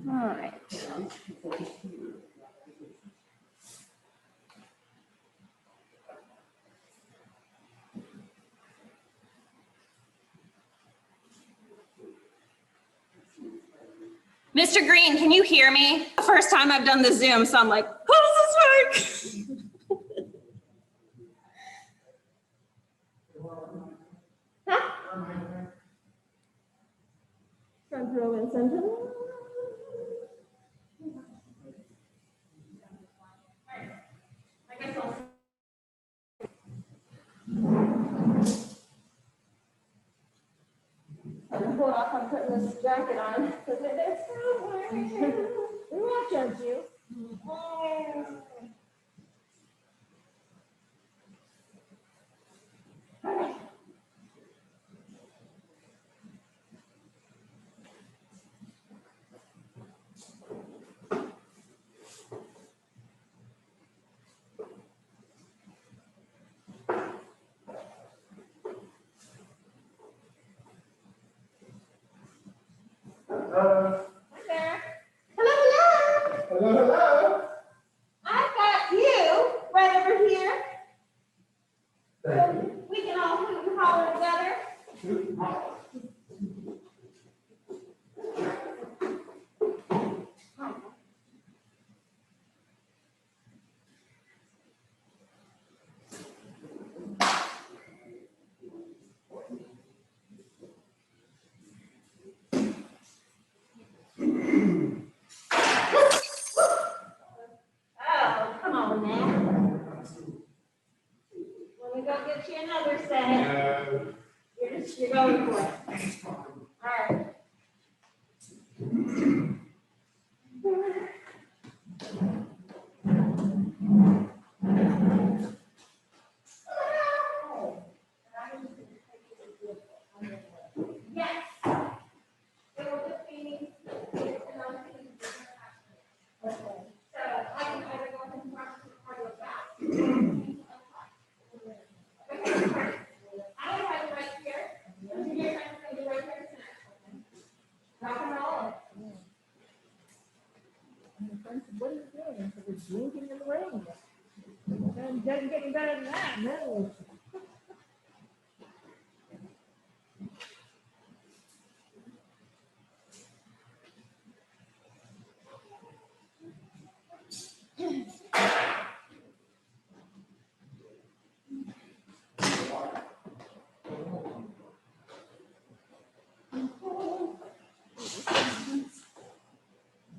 All right. Mr. Green, can you hear me? First time I've done the Zoom, so I'm like, how does this work? Huh? Control and center. I guess I'll. Hold off on putting this jacket on because it is so warm. We won't judge you. Hi there. Hello, hello. Hello, hello. I've got you right over here. So we can all hoot and holler together. Hoot and holler. Oh, come on now. Let me go get you another set. You're going for it. All right. Yes. It will just be. So I can either go in front or go back. I have it right here. You're trying to do right here. Rock and roll. What are you doing? So we're drinking in the rain. And doesn't get any better than that, no.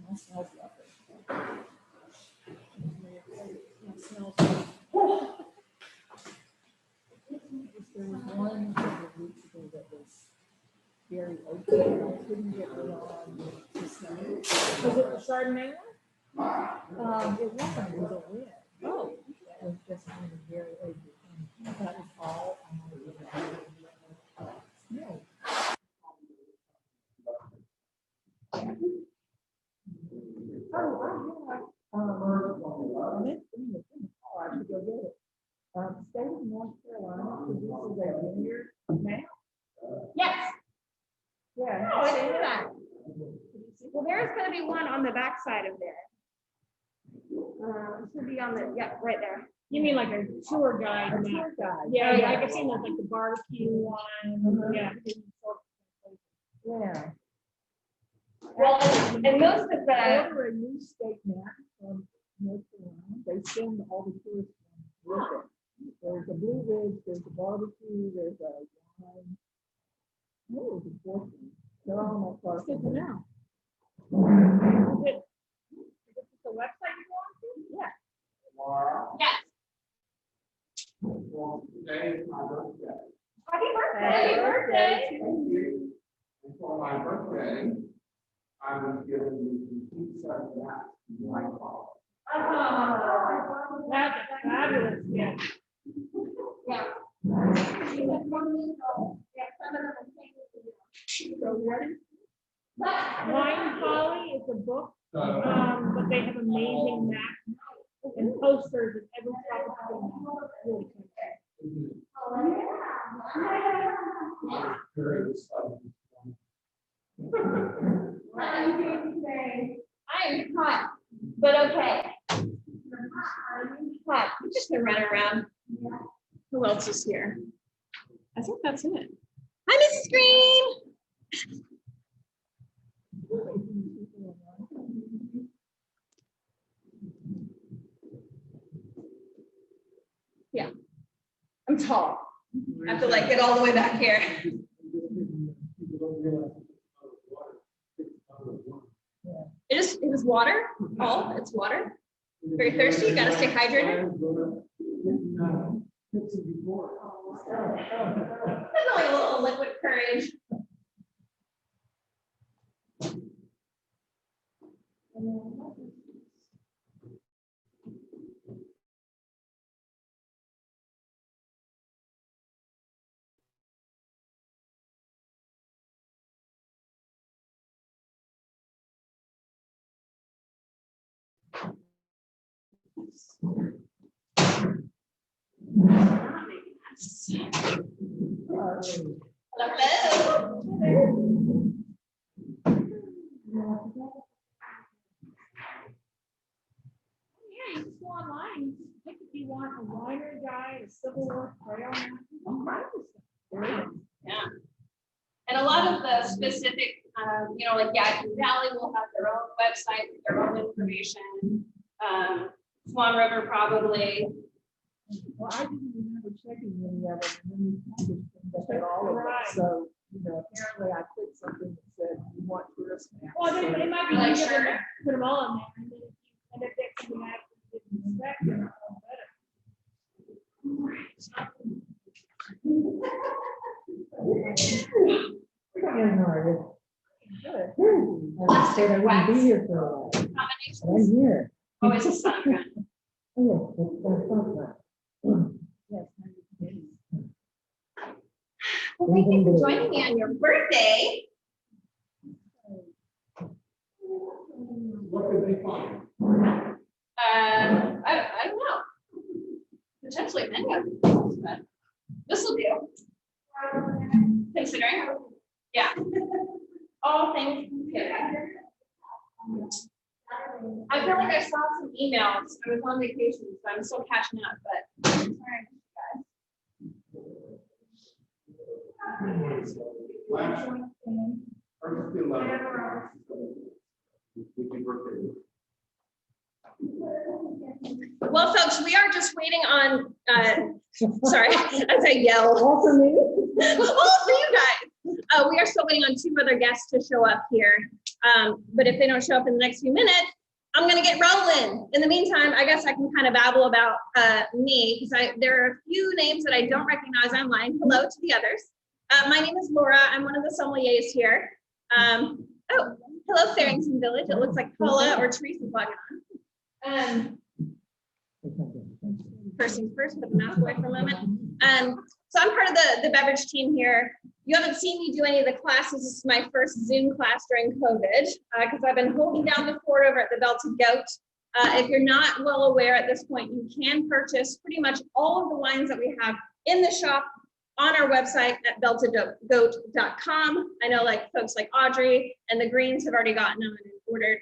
That smells lovely. That smells lovely. There was one a couple of weeks ago that was very oaky, and I couldn't get it on the smell. Was it the Chardonnay one? It wasn't, it was a red. Oh. That was just really very oaky. And that was all on the smell. I should go get it. State of North Carolina produces a vineyard now. Yes. Yeah. Oh, I didn't know that. Well, there's going to be one on the back side of there. It should be on the, yeah, right there. You mean like a tour guide? A tour guide. Yeah, yeah, I can see like the barbecue one. Yeah. Yeah. Well, and most of They the, order a new state map from North Carolina. They send all the tourists with it. There's a Blue Ridge, there's a barbecue, there's a wine. Oh, there's a fourth one. They're all my It's good to know. Is it the website you go on to? Yeah. Yes. Well, today is my birthday. Happy birthday. Happy birthday. Thank you. And for my birthday, I was given the complete set of that in my father. That's a fabulous gift. Yeah. Wine Folly is a book, but they have amazing maps and posters of every tropical map. Really cool. Very excited. I am hot, but okay. Hot. I'm just gonna run around. Who else is here? I think that's it. Hi, Miss Green. Yeah, I'm tall. I have to like get all the way back here. It is water. Oh, it's water. Very thirsty. You gotta stay hydrated. There's only a little liquid courage. Hello. Yeah, you can go online. You can pick if you want a winery guide, a Civil War trail map, all kinds of stuff. Yeah. And a lot of the specific, like Yadkin Valley will have their own website, with their own information. Swan River probably. Well, I didn't remember checking any of it, and then you packaged them, they had all of Right. it, so, apparently I clicked something that said, you want tourist maps. Well, they might be Like, easier sure. to put them all in there, and then if they come back and didn't inspect it, all better. Good. I said I wouldn't be here for a while. but I'm Combinations. here. Oh, it's a sun. Oh, yes, yes. Well, thank you for joining me on your birthday. What did they find? I don't know. Potentially many of them, but this will do. Considering, yeah. All things considered. I feel like I saw some emails. I was on vacation, so I'm still catching up, but I'm sorry, Last, first to 11. Happy birthday. Well, folks, we are just waiting on, sorry, as I yell. All for me? All for you guys. We are still waiting on 2 other guests to show up here. But if they don't show up in the next few minutes, I'm gonna get rolling. In the meantime, I guess I can kind of babble about me, because there are a few names that I don't recognize online. Hello to the others. My name is Laura. I'm one of the sommeliers here. Oh, hello, Farrington Village. It looks like Paula or Teresa's logging on. First things first, put the mouse away for a moment. So I'm part of the beverage team here. You haven't seen me do any of the classes. This is my first Zoom class during COVID, because I've been holding down the fort over at the Belted Goat. If you're not well aware at this point, you can purchase pretty much all of the wines that we have in the shop on our website at beltedgoat.com. I know like folks like Audrey and the Greens have already gotten them and ordered.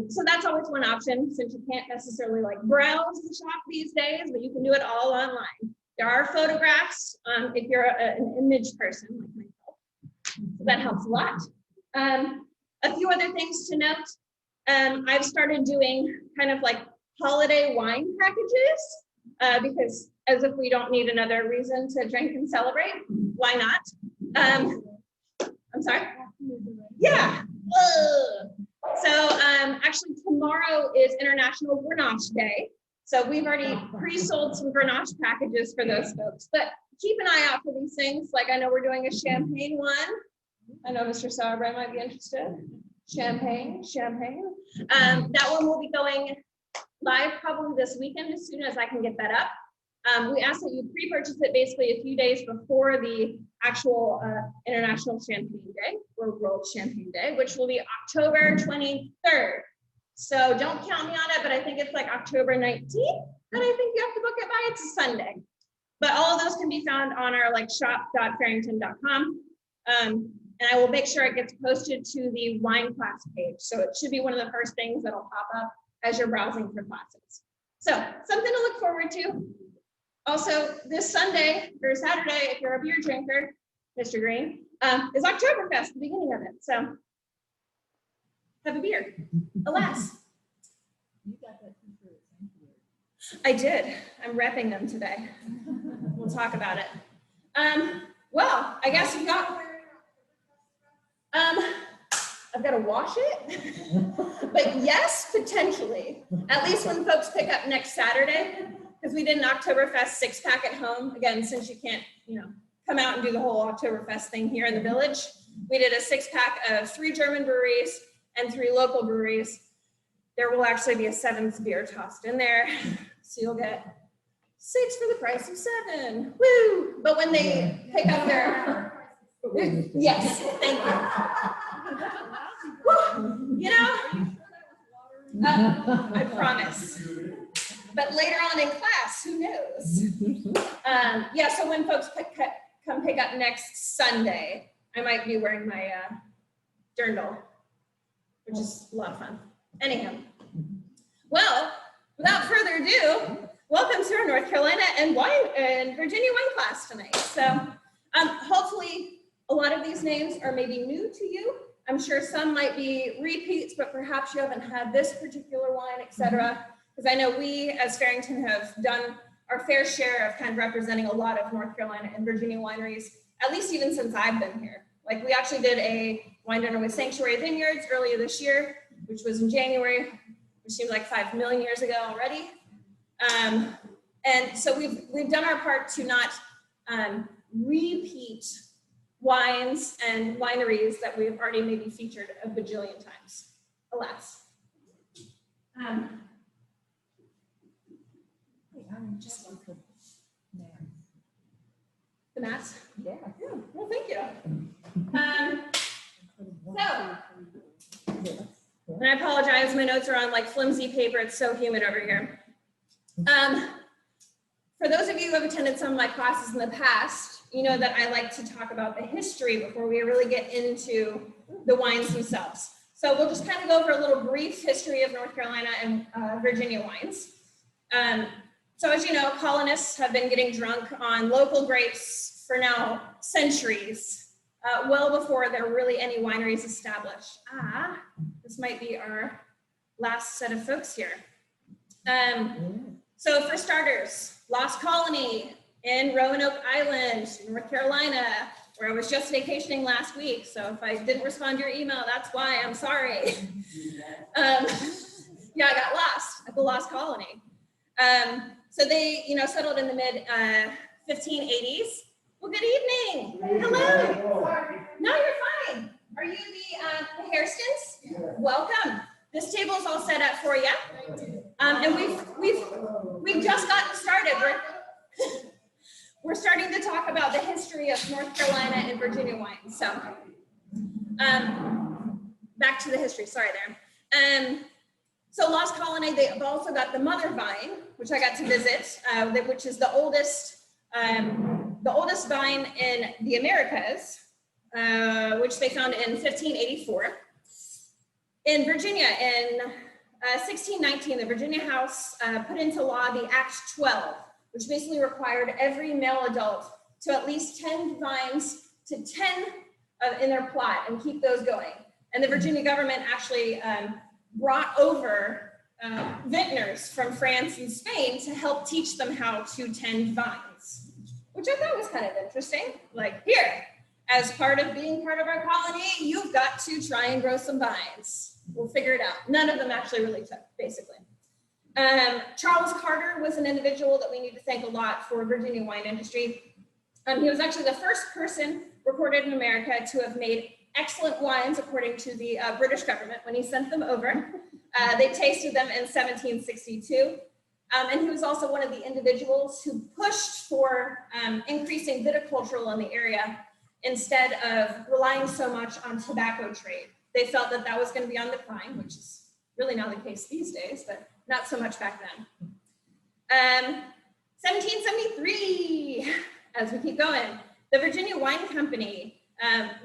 So that's always one option, since you can't necessarily like browse the shop these days, but you can do it all online. There are photographs if you're an image person like myself. So that helps a lot. A few other things to note. I've started doing kind of like holiday wine packages because as if we don't need another reason to drink and celebrate, why not? I'm sorry? Yeah. Ugh. So actually tomorrow is International Grenache Day. So we've already pre-sold some Grenache packages for those folks, but keep an eye out for these things. Like I know we're doing a champagne one. I know Mr. Sauerbrei might be interested. Champagne. That one will be going live probably this weekend as soon as I can get that up. We ask that you pre-purchase it basically a few days before the actual International Champagne Day or World Champagne Day, which will be October 23rd. So don't count me on it, but I think it's like October 19th, and I think you have to book it by. It's a Sunday. But all of those can be found on our like shop.farrington.com. And I will make sure it gets posted to the wine class page. So it should be one of the first things that'll pop up as you're browsing for classes. So something to look forward to. Also, this Sunday or Saturday, if you're a beer drinker, Mr. Green, is Oktoberfest, the beginning of it. So have a beer, alas. You got that t-shirt, thank you. I did. I'm repping them today. We'll talk about it. Well, I guess you got, I've got to wash it, but yes, potentially. At least when folks pick up next Saturday, because we did an Oktoberfest 6-pack at home. Again, since you can't, come out and do the whole Oktoberfest thing here in the village, we did a 6-pack of 3 German breweries and 3 local breweries. There will actually be a 7th beer tossed in there, so you'll get 6 for the price of 7. Woo! But when they pick up their, yes, thank you. I promise. But later on in class, who knows? Yeah, so when folks come pick up next Sunday, I might be wearing my dirndl, which is a lot of fun. Anyhow, well, without further ado, welcome to our North Carolina and Virginia wine class tonight. So hopefully a lot of these names are maybe new to you. I'm sure some might be repeats, but perhaps you haven't had this particular wine, etc. Because I know we as Farrington have done our fair share of kind of representing a lot of North Carolina and Virginia wineries, at least even since I've been here. Like we actually did a wine dinner with Sanctuary Vineyards earlier this year, which was in January, which seems like 5 million years ago already. And so we've done our part to not repeat wines and wineries that we've already maybe featured a bajillion times, alas. Just like the man. The mass? Yeah. Yeah, well, thank you. And I apologize, my notes are on like flimsy paper. It's so humid over here. For those of you who have attended some of my classes in the past, you know that I like to talk about the history before we really get into the wines themselves. So we'll just kind of go over a little brief history of North Carolina and Virginia wines. So as you know, colonists have been getting drunk on local grapes for now centuries, well before there were really any wineries established. This might be our last set of folks here. So for starters, Lost Colony in Roanoke Island, North Carolina, where I was just vacationing last week. So if I didn't respond to your email, that's why, I'm sorry. Yeah, I got lost at the Lost Colony. So they, settled in the mid 1580s. Well, good evening. Hello. No, you're fine. Are you the Hairstons? Welcome. This table is all set up for you. And we've just gotten started. We're starting to talk about the history of North Carolina and Virginia wines. So back to the history, sorry there. So Lost Colony, they've also got the mother vine, which I got to visit, which is the oldest vine in the Americas, which they found in 1584. In Virginia, in 1619, the Virginia House put into law the Act 12, which basically required every male adult to at least tend vines to 10 in their plot and keep those going. And the Virginia government actually brought over vintners from France and Spain to help teach them how to tend vines, which I thought was kind of interesting. Like, here. as part of being part of our colony, you've got to try and grow some vines. We'll figure it out. None of them actually really took, basically. Charles Carter was an individual that we need to thank a lot for Virginia wine industry. He was actually the first person recorded in America to have made excellent wines according to the British government when he sent them over. They tasted them in 1762. And he was also one of the individuals who pushed for increasing viticultural in the area instead of relying so much on tobacco trade. They felt that that was going to be on decline, which is really not the case these days, but not so much back then. 1773, as we keep going, the Virginia Wine Company,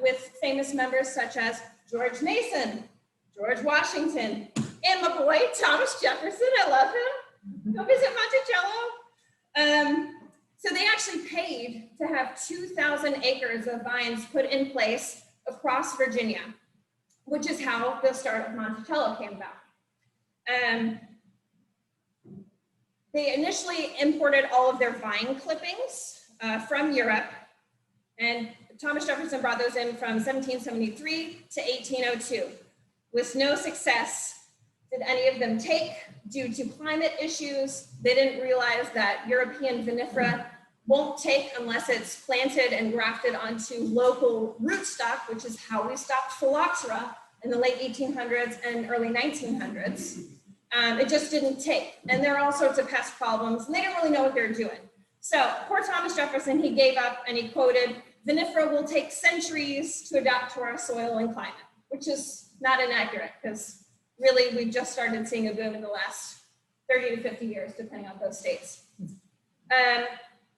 with famous members such as George Mason, George Washington, and my boy, Thomas Jefferson, I love him. Go visit Monticello. So they actually paid to have 2,000 acres of vines put in place across Virginia, which is how the start of Monticello came about. They initially imported all of their vine clippings from Europe, and Thomas Jefferson brought those in from 1773 to 1802. With no success did any of them take due to climate issues. They didn't realize that European vinifera won't take unless it's planted and grafted onto local rootstock, which is how we stopped phylloxera in the late 1800s and early 1900s. It just didn't take. And there are all sorts of pest problems, and they didn't really know what they were doing. So poor Thomas Jefferson, he gave up and he quoted, "Vinifera will take centuries to adapt to our soil and climate," which is not inaccurate, because really we've just started seeing a boom in the last 30 to 50 years, depending on those states.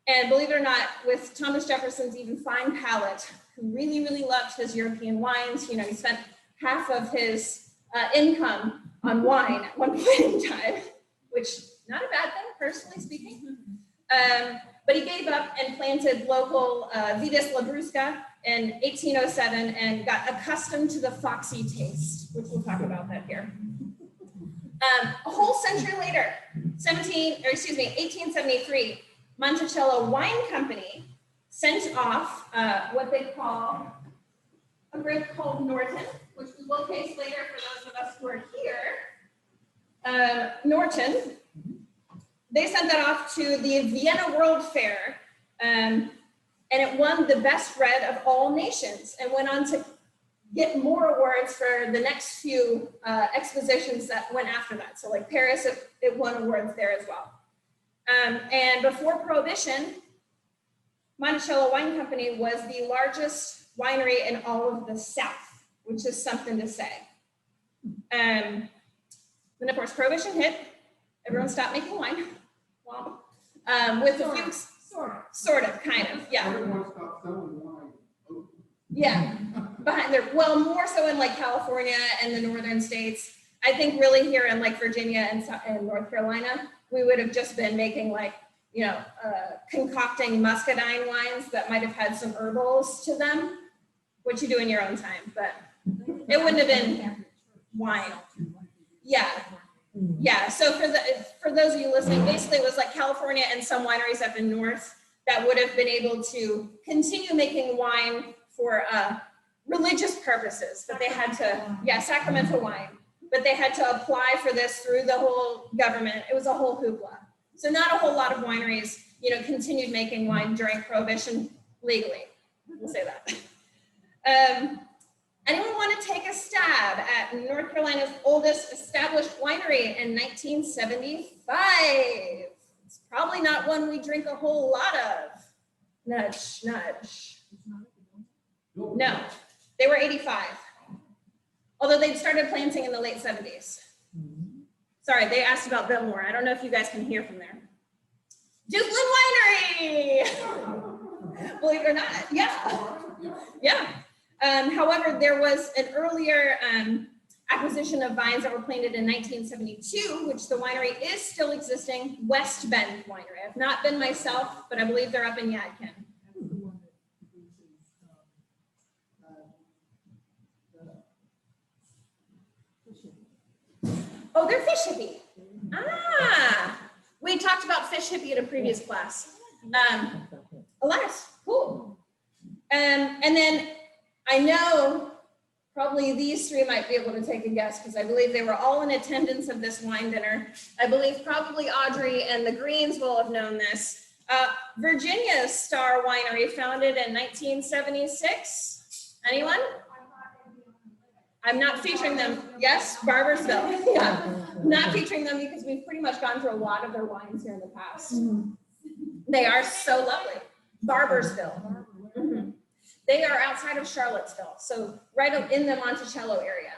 And believe it or not, with Thomas Jefferson's even fine palate, who really, really loved his European wines, you know, he spent half of his income on wine at one point in time, which not a bad thing, personally speaking. But he gave up and planted local Vitis labrusca in 1807 and got accustomed to the foxy taste, which we'll talk about that here. A whole century later, 1873, Monticello Wine Company sent off what they call a grape called Norton, which we will taste later for those of us who are here. Norton, they sent that off to the Vienna World Fair, and it won the best red of all nations and went on to get more awards for the next few expositions that went after that. So like Paris, it won awards there as well. And before Prohibition, Monticello Wine Company was the largest winery in all of the South, which is something to say. Then of course Prohibition hit, everyone stopped making wine. Well, with a few, sort of, kind of, yeah. Everyone stopped selling wine. Yeah, behind there, well, more so in like California and the northern states. I think really here in like Virginia and North Carolina, we would have just been making like, you know, concocting muscadine wines that might have had some herbals to them, which you do in your own time, but it wouldn't have been wine. Yeah. Yeah, so for those of you listening, basically it was like California and some wineries up in north that would have been able to continue making wine for religious purposes, but they had to, yeah, sacramental wine, but they had to apply for this through the whole government. It was a whole hoopla. So not a whole lot of wineries, you know, continued making wine during Prohibition legally. We'll say that. Anyone want to take a stab at North Carolina's oldest established winery in 1975? It's probably not one we drink a whole lot of. Nudge, nudge. No, they were 85. Although they'd started planting in the late 70s. Sorry, they asked about Biltmore. I don't know if you guys can hear from there. Dukeland Winery! Believe it or not, yeah. Yeah. However, there was an earlier acquisition of vines that were planted in 1972, which the winery is still existing, West Bend Winery. I've not been myself, but I believe they're up in Yadkin. Oh, they're fish hippie. Ah, we talked about fish hippie at a previous class. Elias, cool. And then I know probably these three might be able to take a guess because I believe they were all in attendance of this wine dinner. I believe probably Audrey and the Greens will have known this. Virginia Star Winery, founded in 1976. Anyone? I'm not featuring them. Yes, Barboursville. Yeah, not featuring them because we've pretty much gone through a lot of their wines here in the past. They are so lovely. Barboursville. Mhm. They are outside of Charlottesville, so right in the Monticello area.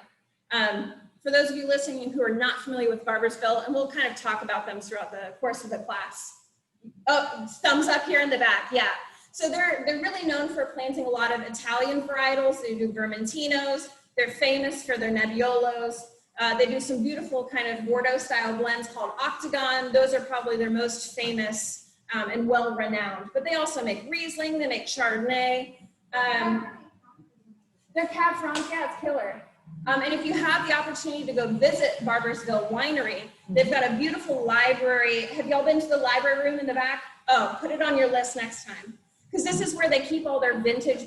For those of you listening who are not familiar with Barboursville, and we'll kind of talk about them throughout the course of the class. Oh, thumbs up here in the back, yeah. So they're really known for planting a lot of Italian varietals. They do Vermentinos. They're famous for their Nebbiolos. They do some beautiful kind of Bordeaux style blends called Octagon. Those are probably their most famous and well-renowned. But they also make Riesling, they make Chardonnay. Their Cab Franc, yeah, it's killer. And if you have the opportunity to go visit Barboursville Winery, they've got a beautiful library. Have y'all been to the library room in the back? Oh, put it on your list next time. Because this is where they keep all their vintage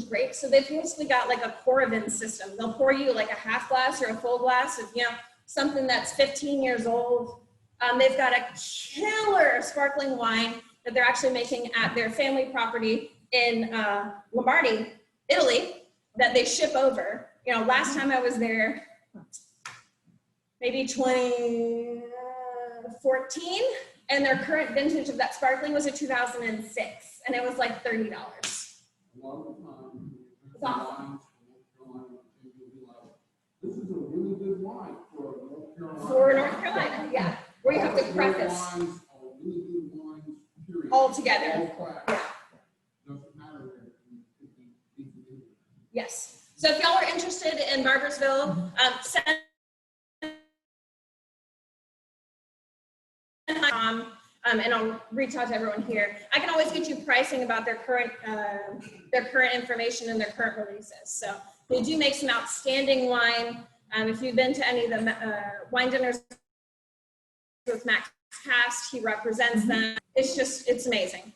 grapes. So they've basically got like a Coravin system. They'll pour you like a half glass or a full glass of, something that's 15 years old. They've got a killer sparkling wine that they're actually making at their family property in Lombardy, Italy, that they ship over. Last time I was there, maybe 2014, and their current vintage of that sparkling was a 2006. And it was like $30. It's awesome. This is a really good wine for North Carolina. For North Carolina, yeah. Where you have to preface Wines are really good wines, period. all together. All class. Yeah. Doesn't matter where it is. Yes. So if y'all are interested in Barboursville, send and I'll reach out to everyone here. I can always get you pricing about their current information and their current releases. So they do make some outstanding wine. If you've been to any of the wine dinners with Max Past, he represents them. It's amazing.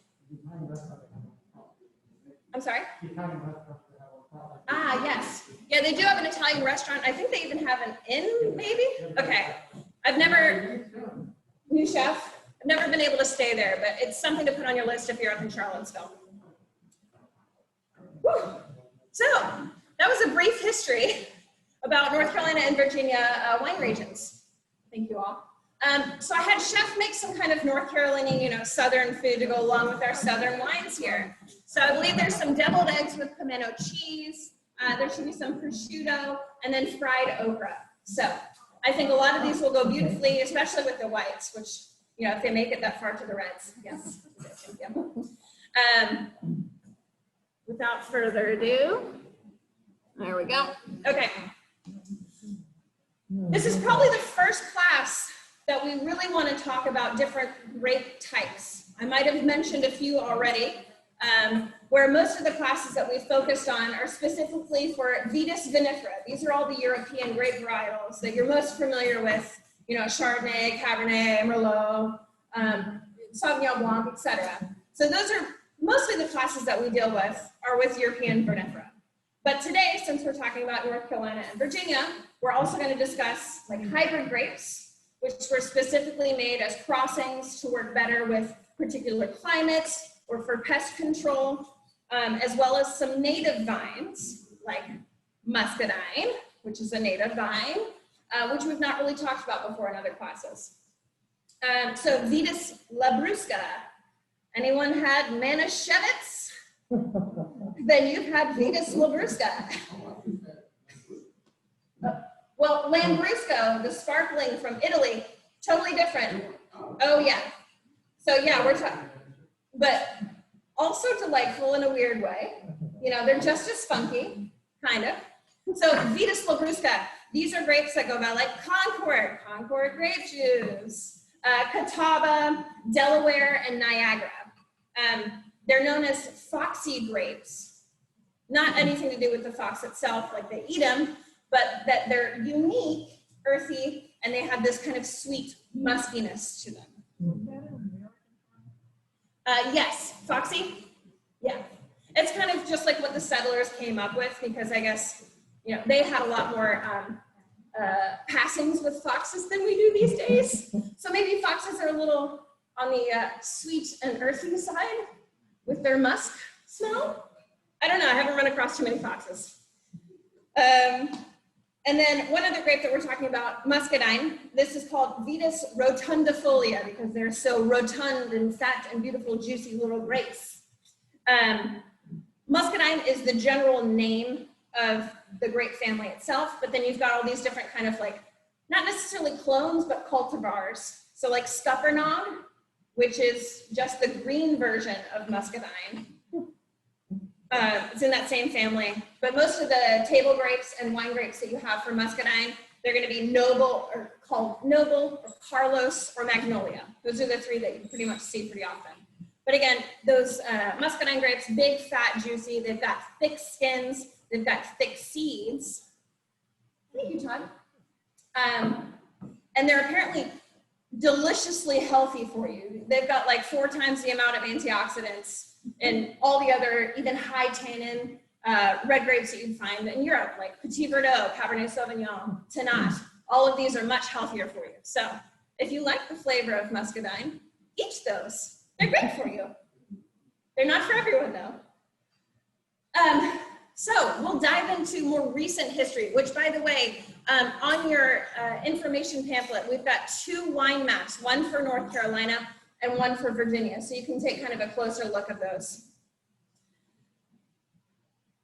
I'm sorry? Ah, yes. Yeah, they do have an Italian restaurant. I think they even have an inn, maybe? Okay. New chef. I've never been able to stay there, but it's something to put on your list if you're up in Charlottesville. Whew. So that was a brief history about North Carolina and Virginia wine regions. Thank you all. So I had Chef make some kind of North Carolina, Southern food to go along with our Southern wines here. So I believe there's some deviled eggs with pimento cheese. There should be some prosciutto and then fried okra. So I think a lot of these will go beautifully, especially with the whites, which, if they make it that far to the reds. Yes. Without further ado, there we go. Okay. This is probably the first class that we really want to talk about different grape types. I might have mentioned a few already, where most of the classes that we focused on are specifically for Vitis vinifera. These are all the European grape varietals that you're most familiar with, Chardonnay, Cabernet, Merlot, Sauvignon Blanc, etc. So those are mostly the classes that we deal with are with European vinifera. But today, since we're talking about North Carolina and Virginia, we're also going to discuss hybrid grapes, which were specifically made as crossings to work better with particular climates or for pest control, as well as some native vines like muscadine, which is a native vine, which we've not really talked about before in other classes. So Vitis labrusca. Anyone had Manischewitz? Then you've had Vitis labrusca. Well, Lambrusco, the sparkling from Italy, totally different. Oh yeah. So yeah, we're talking, but also delightful in a weird way. They're just as funky, kind of. So Vitis labrusca, these are grapes that go by like Concord grape juice, Catawba, Delaware, and Niagara. They're known as foxy grapes. Not anything to do with the fox itself, like they eat them, but that they're unique, earthy, and they have this kind of sweet muskiness to them. Yes, foxy? Yeah. It's kind of just like what the settlers came up with, because I guess, you know, they had a lot more passings with foxes than we do these days. So maybe foxes are a little on the sweet and earthy side with their musk smell. I don't know, I haven't run across too many foxes. And then one other grape that we're talking about, muscadine. This is called Vitis rotundifolia because they're so rotund and fat and beautiful, juicy little grapes. Muscadine is the general name of the grape family itself, but then you've got all these different kind of like, not necessarily clones, but cultivars. So like Scuppernong, which is just the green version of muscadine. It's in that same family, but most of the table grapes and wine grapes that you have for muscadine, they're going to be Noble, or called Noble, or Carlos, or Magnolia. Those are the three that you pretty much see pretty often. But again, those muscadine grapes, big, fat, juicy, they've got thick skins, they've got thick seeds. Thank you, Todd. And they're apparently deliciously healthy for you. They've got like 4 times the amount of antioxidants and all the other even high tannin red grapes that you'd find in Europe, like Petit Verdot, Cabernet Sauvignon, Tannat. All of these are much healthier for you. So if you like the flavor of muscadine, eat those. They're great for you. They're not for everyone though. So we'll dive into more recent history, which by the way, on your information pamphlet, we've got 2 wine maps, one for North Carolina and one for Virginia. So you can take kind of a closer look at those.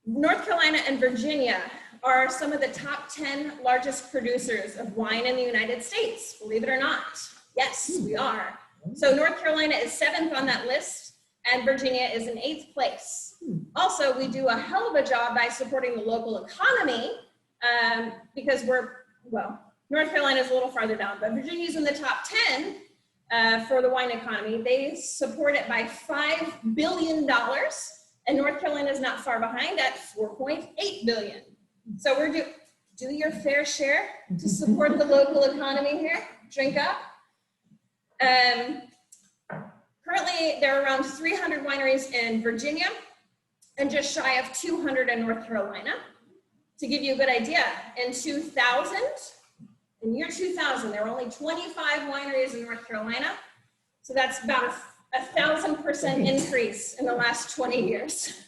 North Carolina and Virginia are some of the top 10 largest producers of wine in the United States, believe it or not. Yes, we are. So North Carolina is 7th on that list, and Virginia is in 8th place. Also, we do a hell of a job by supporting the local economy because North Carolina is a little farther down, but Virginia's in the top 10 for the wine economy. They support it by $5 billion, and North Carolina is not far behind at $4.8 billion. So we're do your fair share to support the local economy here. Drink up. Currently, there are around 300 wineries in Virginia and just shy of 200 in North Carolina. To give you a good idea, in year 2000, there were only 25 wineries in North Carolina. So that's about a 1,000% increase in the last 20 years.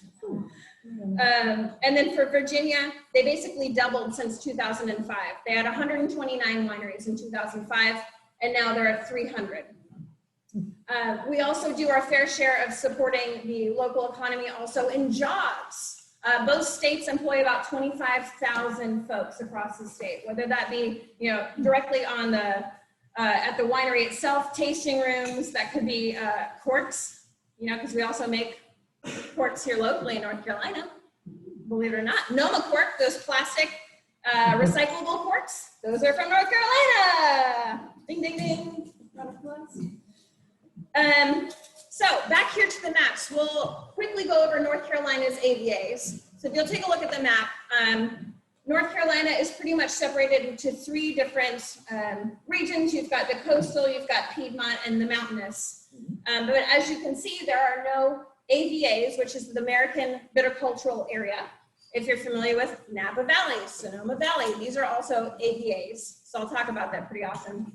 And then for Virginia, they basically doubled since 2005. They had 129 wineries in 2005, and now they're at 300. We also do our fair share of supporting the local economy also in jobs. Both states employ about 25,000 folks across the state, whether that be, you know, directly on the at the winery itself, tasting rooms, that could be corks, you know, because we also make corks here locally in North Carolina, believe it or not. Noma cork, those plastic recyclable corks, those are from North Carolina. Ding, ding, ding. So back here to the maps, we'll quickly go over North Carolina's AVAs. So if you'll take a look at the map, North Carolina is pretty much separated into 3 different regions. You've got the coastal, you've got Piedmont, and the mountainous. But as you can see, there are no AVAs, which is the American Viticultural Area. If you're familiar with Napa Valley, Sonoma Valley, these are also AVAs. So I'll talk about that pretty often.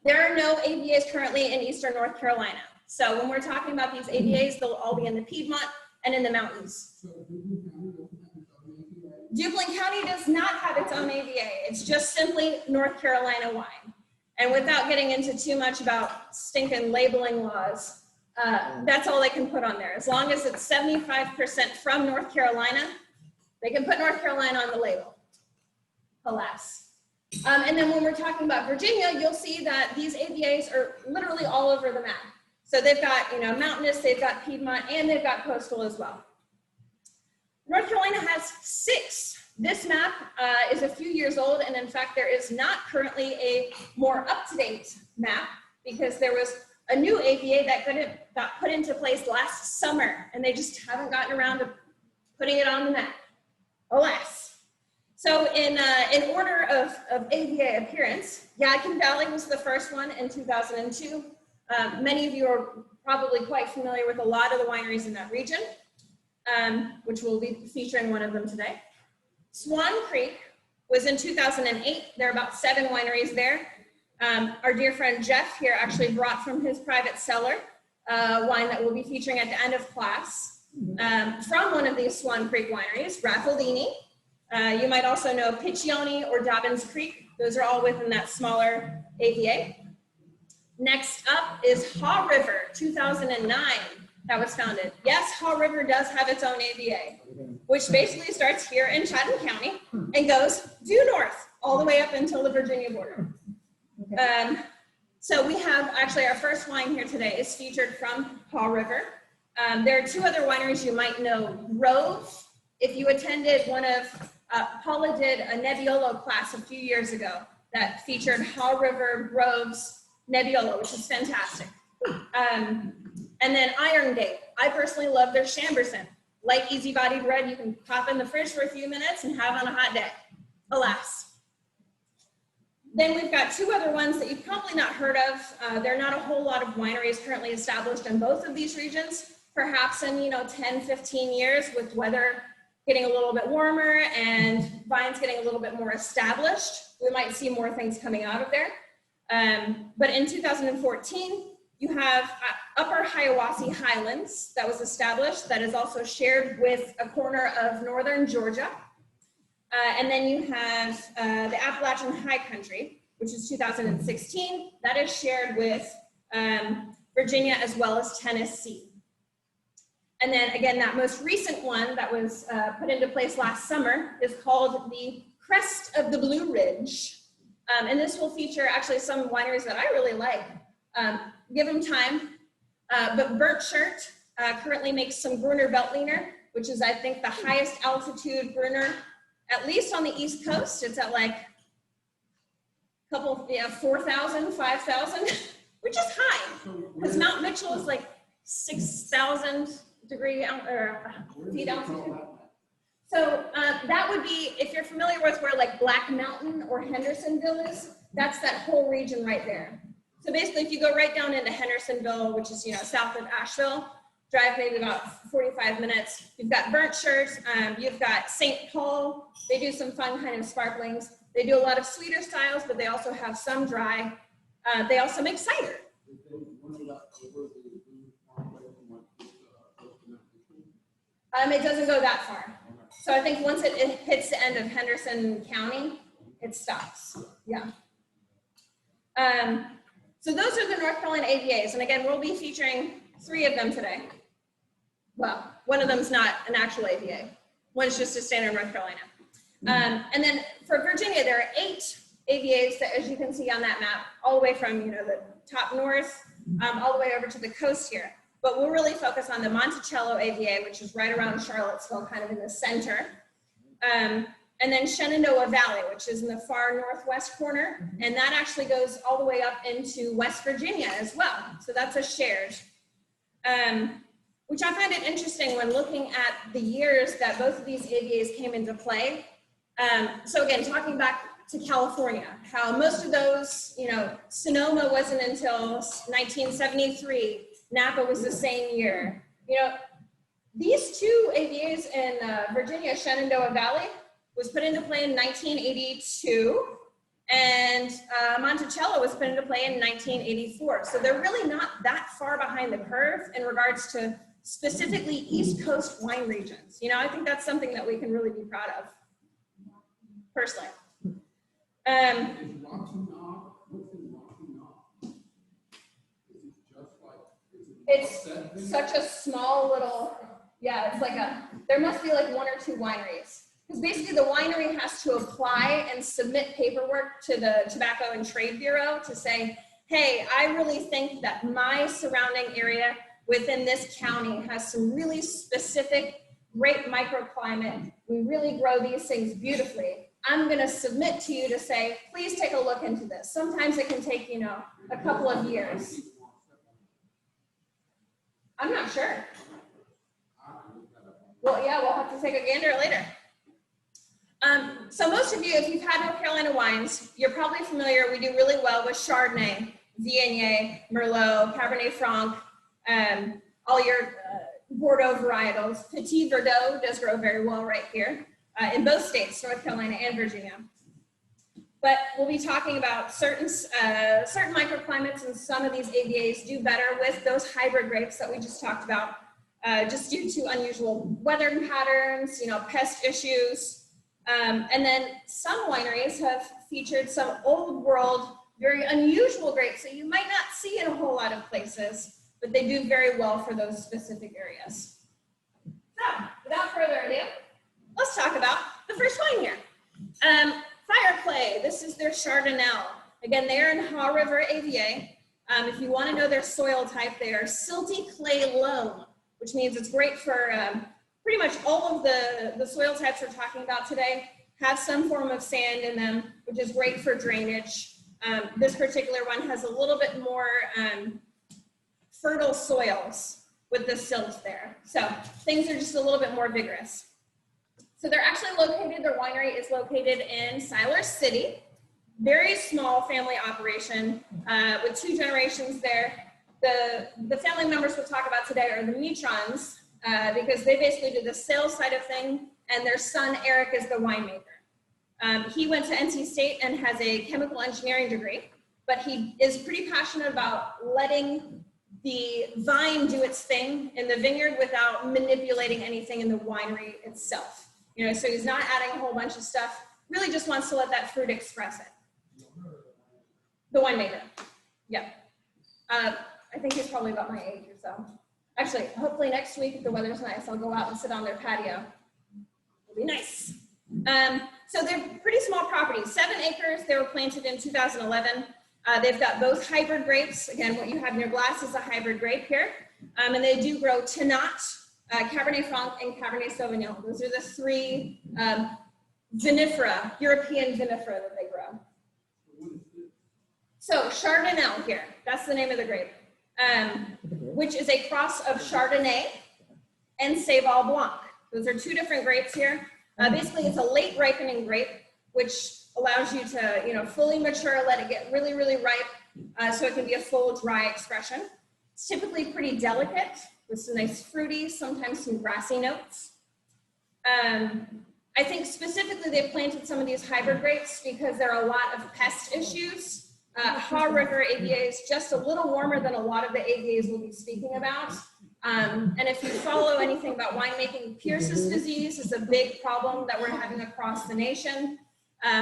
There are no AVAs currently in Eastern North Carolina. So when we're talking about these AVAs, they'll all be in the Piedmont and in the mountains. Duplin County does not have its own AVA. It's just simply North Carolina wine. And without getting into too much about stinking labeling laws, that's all they can put on there. As long as it's 75% from North Carolina, they can put North Carolina on the label. Alas. And then when we're talking about Virginia, you'll see that these AVAs are literally all over the map. So they've got, you know, mountainous, they've got Piedmont, and they've got coastal as well. North Carolina has 6. This map is a few years old, and in fact, there is not currently a more up-to-date map because there was a new AVA that got put into place last summer, and they just haven't gotten around to putting it on the map. Alas. So in order of AVA appearance, Yadkin Valley was the first one in 2002. Many of you are probably quite familiar with a lot of the wineries in that region. which we'll be featuring one of them today. Swan Creek was in 2008. There are about 7 wineries there. Our dear friend Jeff here actually brought from his private cellar wine that we'll be featuring at the end of class from one of these Swan Creek wineries, Raffaldini. You might also know Piccioni or Dobbins Creek. Those are all within that smaller AVA. Next up is Haw River, 2009, that was founded. Yes, Haw River does have its own AVA, which basically starts here in Chatham County and goes due north all the way up until the Virginia border. So we have actually our first wine here today is featured from Haw River. There are 2 other wineries you might know. Grove, if you attended one of, Paula did a Nebbiolo class a few years ago that featured Haw River Grove's Nebbiolo, which is fantastic. And then Iron Gate. I personally love their Chamberson. Light, easy-bodied red you can pop in the fridge for a few minutes and have on a hot day. Alas. Then we've got 2 other ones that you've probably not heard of. There are not a whole lot of wineries currently established in both of these regions. Perhaps in 10, 15 years with weather getting a little bit warmer and vines getting a little bit more established, we might see more things coming out of there. But in 2014, you have Upper Hiawassee Highlands that was established that is also shared with a corner of northern Georgia. And then you have the Appalachian High Country, which is 2016. That is shared with Virginia as well as Tennessee. And then again, that most recent one that was put into place last summer is called the Crest of the Blue Ridge. And this will feature actually some wineries that I really like. Give them time. But Burnt Shirt currently makes some Gruner Veltliner, which is I think the highest altitude Gruner, at least on the East Coast. It's at like a couple, 4,000, 5,000, which is high. Because Mount Mitchell is like 6,000 feet altitude. So that would be, if you're familiar with where like Black Mountain or Hendersonville is, that's that whole region right there. So basically, if you go right down into Hendersonville, which is south of Asheville, drive maybe about 45 minutes. You've got Burnt Shirt, you've got St. Paul. They do some fun kind of sparklings. They do a lot of sweeter styles, but they also have some dry. They also make cider. It doesn't go that far. So I think once it hits the end of Henderson County, it stops. Yeah. So those are the North Carolina AVAs. And again, we'll be featuring 3 of them today. Well, one of them's not an actual AVA. One's just a standard North Carolina. And then for Virginia, there are 8 AVAs that, as you can see on that map, all the way from the top north, all the way over to the coast here. But we'll really focus on the Monticello AVA, which is right around Charlottesville, kind of in the center. And then Shenandoah Valley, which is in the far northwest corner. And that actually goes all the way up into West Virginia as well. So that's a shared, which I find it interesting when looking at the years that both of these AVAs came into play. So again, talking back to California, how most of those, Sonoma wasn't until 1973. Napa was the same year. These 2 AVAs in Virginia, Shenandoah Valley, was put into play in 1982, and Monticello was put into play in 1984. So they're really not that far behind the curve in regards to specifically East Coast wine regions. I think that's something that we can really be proud of, personally. It's such a small little, it's like there must be like 1 or 2 wineries. Because basically the winery has to apply and submit paperwork to the Tobacco and Trade Bureau to say, hey, I really think that my surrounding area within this county has some really specific, great microclimate. We really grow these things beautifully. I'm going to submit to you to say, please take a look into this. Sometimes it can take, a couple of years. I'm not sure. Well, yeah, we'll have to take a gander later. So most of you, if you've had North Carolina wines, you're probably familiar. We do really well with Chardonnay, Viognier, Merlot, Cabernet Franc, all your Bordeaux varietals. Petit Verdot does grow very well right here in both states, North Carolina and Virginia. But we'll be talking about certain microclimates, and some of these AVAs do better with those hybrid grapes that we just talked about, just due to unusual weather patterns, pest issues. And then some wineries have featured some old world, very unusual grapes that you might not see in a whole lot of places, but they do very well for those specific areas. So without further ado, let's talk about the first wine here. Fire Clay, this is their Chardonnay. Again, they are in Haw River AVA. If you want to know their soil type, they are silty clay loam, which means it's great for pretty much all of the soil types we're talking about today have some form of sand in them, which is great for drainage. This particular one has a little bit more fertile soils with the silt there. So things are just a little bit more vigorous. So they're actually located, their winery is located in Siler City. Very small family operation with 2 generations there. The family members we'll talk about today are the Mitrons, because they basically do the sales side of things, and their son Eric is the winemaker. He went to NC State and has a chemical engineering degree, but he is pretty passionate about letting the vine do its thing in the vineyard without manipulating anything in the winery itself. So he's not adding a whole bunch of stuff, really just wants to let that fruit express it. The winemaker, yeah. I think he's probably about my age or so. Actually, hopefully next week, if the weather's nice, I'll go out and sit on their patio. It'll be nice. So they're pretty small properties, 7 acres. They were planted in 2011. They've got both hybrid grapes. Again, what you have in your glass is a hybrid grape here. And they do grow Tannat, Cabernet Franc, and Cabernet Sauvignon. Those are the 3 vinifera, European vinifera that they grow. So Chardonnay here, that's the name of the grape, which is a cross of Chardonnay and Saval Blanc. Those are 2 different grapes here. Basically, it's a late ripening grape, which allows you to, fully mature, let it get really, really ripe, so it can be a full dry expression. It's typically pretty delicate with some nice fruity, sometimes some grassy notes. I think specifically they've planted some of these hybrid grapes because there are a lot of pest issues. Haw River AVA is just a little warmer than a lot of the AVAs we'll be speaking about. And if you follow anything about winemaking, Pierce's disease is a big problem that we're having across the nation.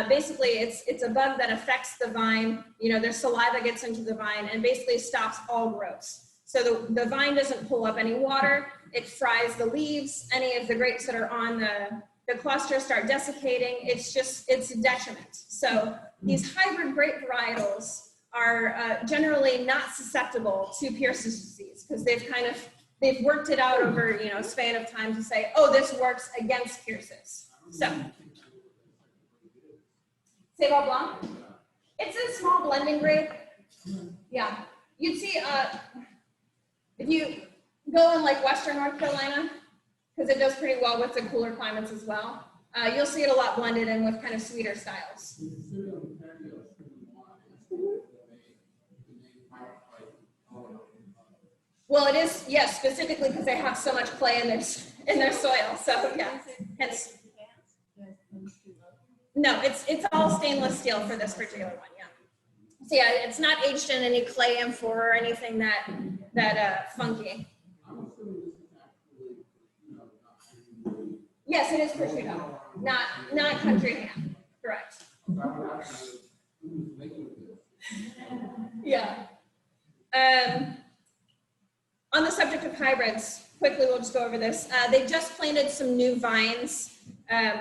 Basically, it's a bug that affects the vine. Their saliva gets into the vine and basically stops all growth. So the vine doesn't pull up any water. It fries the leaves. Any of the grapes that are on the cluster start desiccating. It's a detriment. So these hybrid grape varietals are generally not susceptible to Pierce's disease because they've worked it out over a span of time to say, oh, this works against Pierce's. So Saval Blanc, it's a small blending grape. Yeah, you'd see if you go in like Western North Carolina, because it does pretty well with the cooler climates as well. You'll see it a lot blended in with kind of sweeter styles. Well, it is, yes, specifically because they have so much clay in their soil. So yeah, hence. No, it's all stainless steel for this particular one. Yeah. So yeah, it's not aged in any clay amphora or anything that funky. Yes, it is prosciutto, not country ham. Correct. Yeah. On the subject of hybrids, quickly we'll just go over this. They just planted some new vines,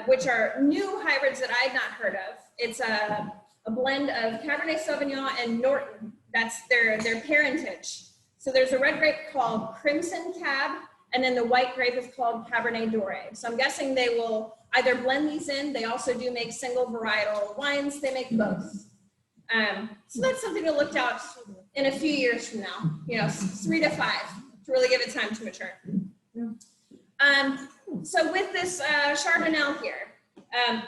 which are new hybrids that I had not heard of. It's a blend of Cabernet Sauvignon and Norton. That's their parentage. So there's a red grape called Crimson Cab, and then the white grape is called Cabernet Doré. So I'm guessing they will either blend these in. They also do make single varietal wines. They make both. So that's something to look out in a few years from now, 3 to 5 to really give it time to mature. So with this Chardonnay here,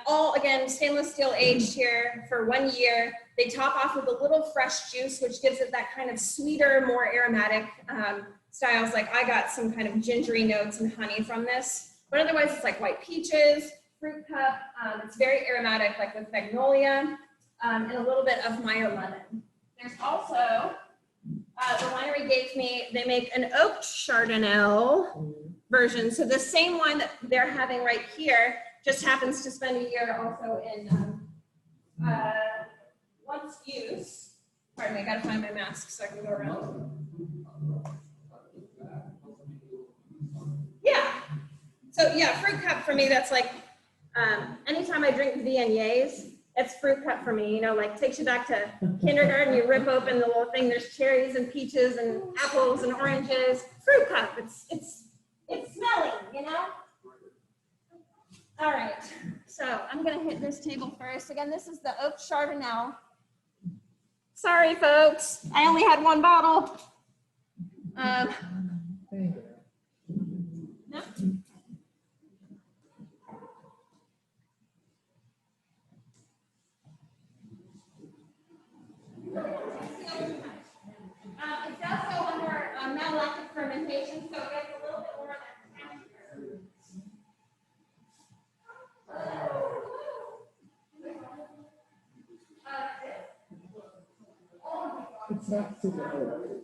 all again, stainless steel aged here for 1 year. They top off with a little fresh juice, which gives it that kind of sweeter, more aromatic styles. Like I got some kind of gingery notes and honey from this, but otherwise it's like white peaches, fruit cup. It's very aromatic, like with magnolia, and a little bit of Meyer lemon. There's also, the winery gave me, they make an oak Chardonnay version. So the same wine that they're having right here just happens to spend a year also in once use. Pardon me, I gotta find my mask so I can go around. Yeah. So yeah, fruit cup for me, that's like, anytime I drink Viogniers, it's fruit cup for me, you know, like takes you back to kindergarten, you rip open the little thing, there's cherries and peaches and apples and oranges. Fruit cup, it's smelling, you know? All right, so I'm gonna hit this table first. Again, this is the oak Chardonnay. Sorry, folks, I only had one bottle. No. It does go under malolactic fermentation, so it gets a little bit more of that texture. It's not super hard.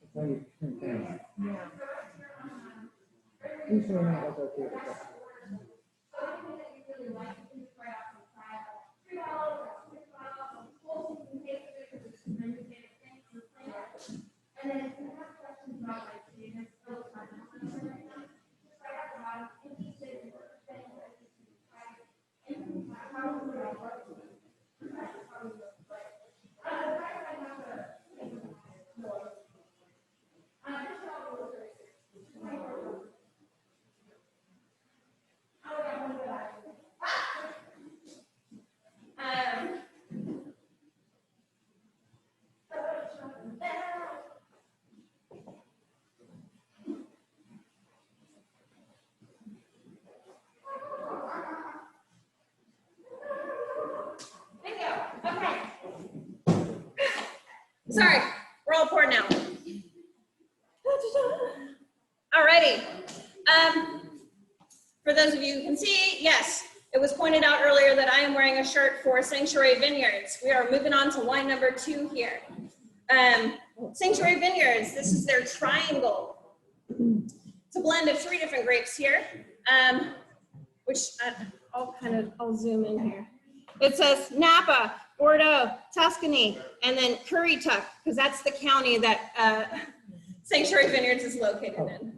It's how you turn down. Yeah. Usually not like okay with that. And then if you have questions about like data, still sorry, we're all poured now. Alrighty. For those of you who can see, yes, it was pointed out earlier that I am wearing a shirt for Sanctuary Vineyards. We are moving on to wine number 2 here. Sanctuary Vineyards, this is their triangle. It's a blend of 3 different grapes here, which I'll zoom in here. It says Napa, Bordeaux, Tuscany, and then Currituck, because that's the county that Sanctuary Vineyards is located in.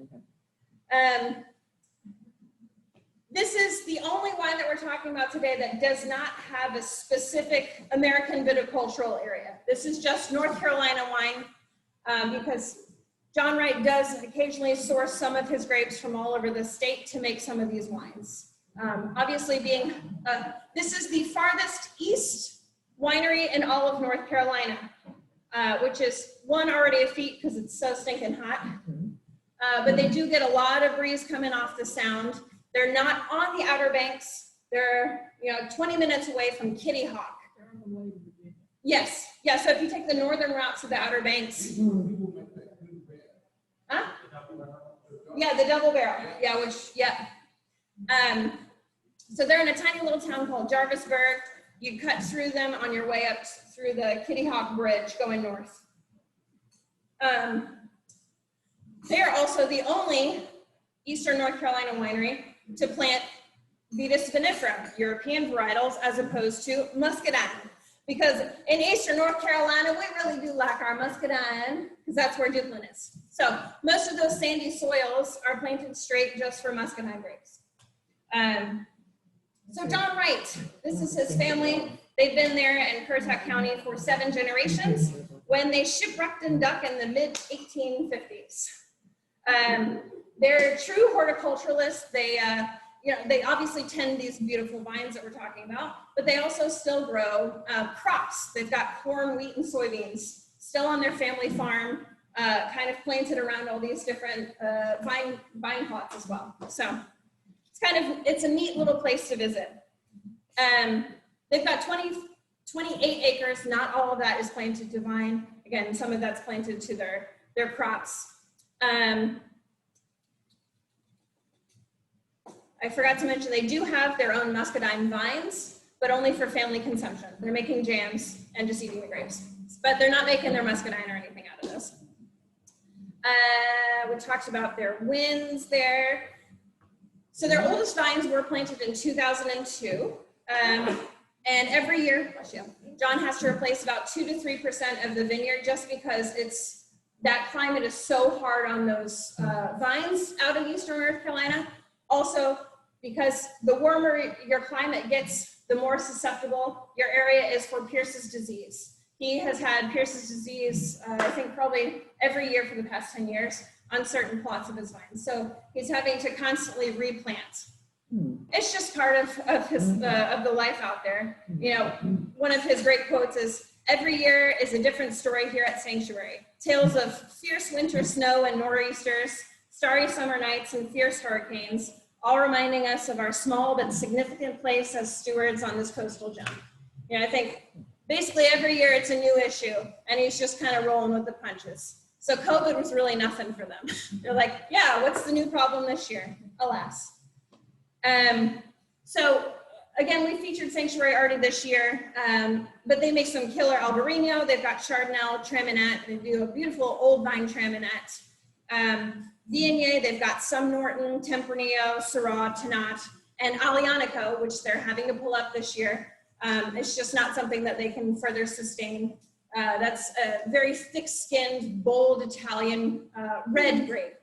This is the only wine that we're talking about today that does not have a specific American viticultural area. This is just North Carolina wine because John Wright does occasionally source some of his grapes from all over the state to make some of these wines. Obviously being, this is the farthest east winery in all of North Carolina, which is already a feat because it's so stinking hot. But they do get a lot of breeze coming off the sound. They're not on the Outer Banks. They're 20 minutes away from Kitty Hawk. Yes, yeah. So if you take the northern route to the Outer Banks, huh? Yeah, the double barrel. Yeah, so they're in a tiny little town called Jarvisburg. You cut through them on your way up through the Kitty Hawk Bridge going north. They are also the only Eastern North Carolina winery to plant Vitis vinifera, European varietals, as opposed to muscadine. Because in Eastern North Carolina, we really do like our muscadine, because that's where Dublin is. So most of those sandy soils are planted straight just for muscadine grapes. So John Wright, this is his family. They've been there in Currituck County for 7 generations when they shipwrecked in Duck in the mid-1850s. They're true horticulturalists. They obviously tend these beautiful vines that we're talking about, but they also still grow crops. They've got corn, wheat, and soybeans still on their family farm, kind of planted around all these different vine plots as well. So it's a neat little place to visit. They've got 28 acres. Not all of that is planted to vine. Again, some of that's planted to their their crops. I forgot to mention, they do have their own muscadine vines, but only for family consumption. They're making jams and just eating the grapes, but they're not making their muscadine or anything out of this. We talked about their wins there. So their oldest vines were planted in 2002. And every year, John has to replace about 2 to 3% of the vineyard just because that climate is so hard on those vines out in Eastern North Carolina. Also, because the warmer your climate gets, the more susceptible your area is for Pierce's disease. He has had Pierce's disease, I think probably every year for the past 10 years on certain plots of his vines. So he's having to constantly replant. It's just part of the life out there. You know, one of his great quotes is, "Every year is a different story here at Sanctuary. Tales of fierce winter snow and nor'easters, starry summer nights and fierce hurricanes, all reminding us of our small but significant place as stewards on this coastal gem." You know, I think basically every year it's a new issue, and he's just kind of rolling with the punches. So COVID was really nothing for them. They're like, yeah, what's the new problem this year? Alas. So again, we featured Sanctuary already this year, but they make some killer Albarino. They've got Chardonnay, Traminette. They do a beautiful old vine Traminette. Viognier, they've got some Norton, Tempranillo, Syrah, Tannat, and Aglianico, which they're having to pull up this year. It's just not something that they can further sustain. That's a very thick-skinned, bold Italian red grape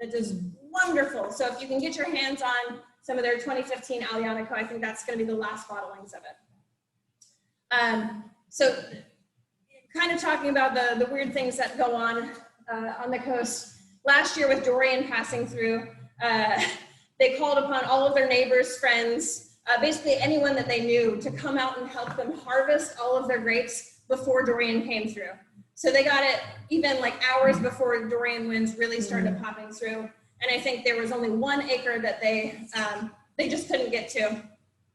that does wonderful. So if you can get your hands on some of their 2015 Aglianico, I think that's going to be the last bottlings of it. So kind of talking about the weird things that go on the coast. Last year with Dorian passing through, they called upon all of their neighbors, friends, basically anyone that they knew to come out and help them harvest all of their grapes before Dorian came through. So they got it even like hours before Dorian winds really started popping through. And I think there was only 1 acre that they just couldn't get to,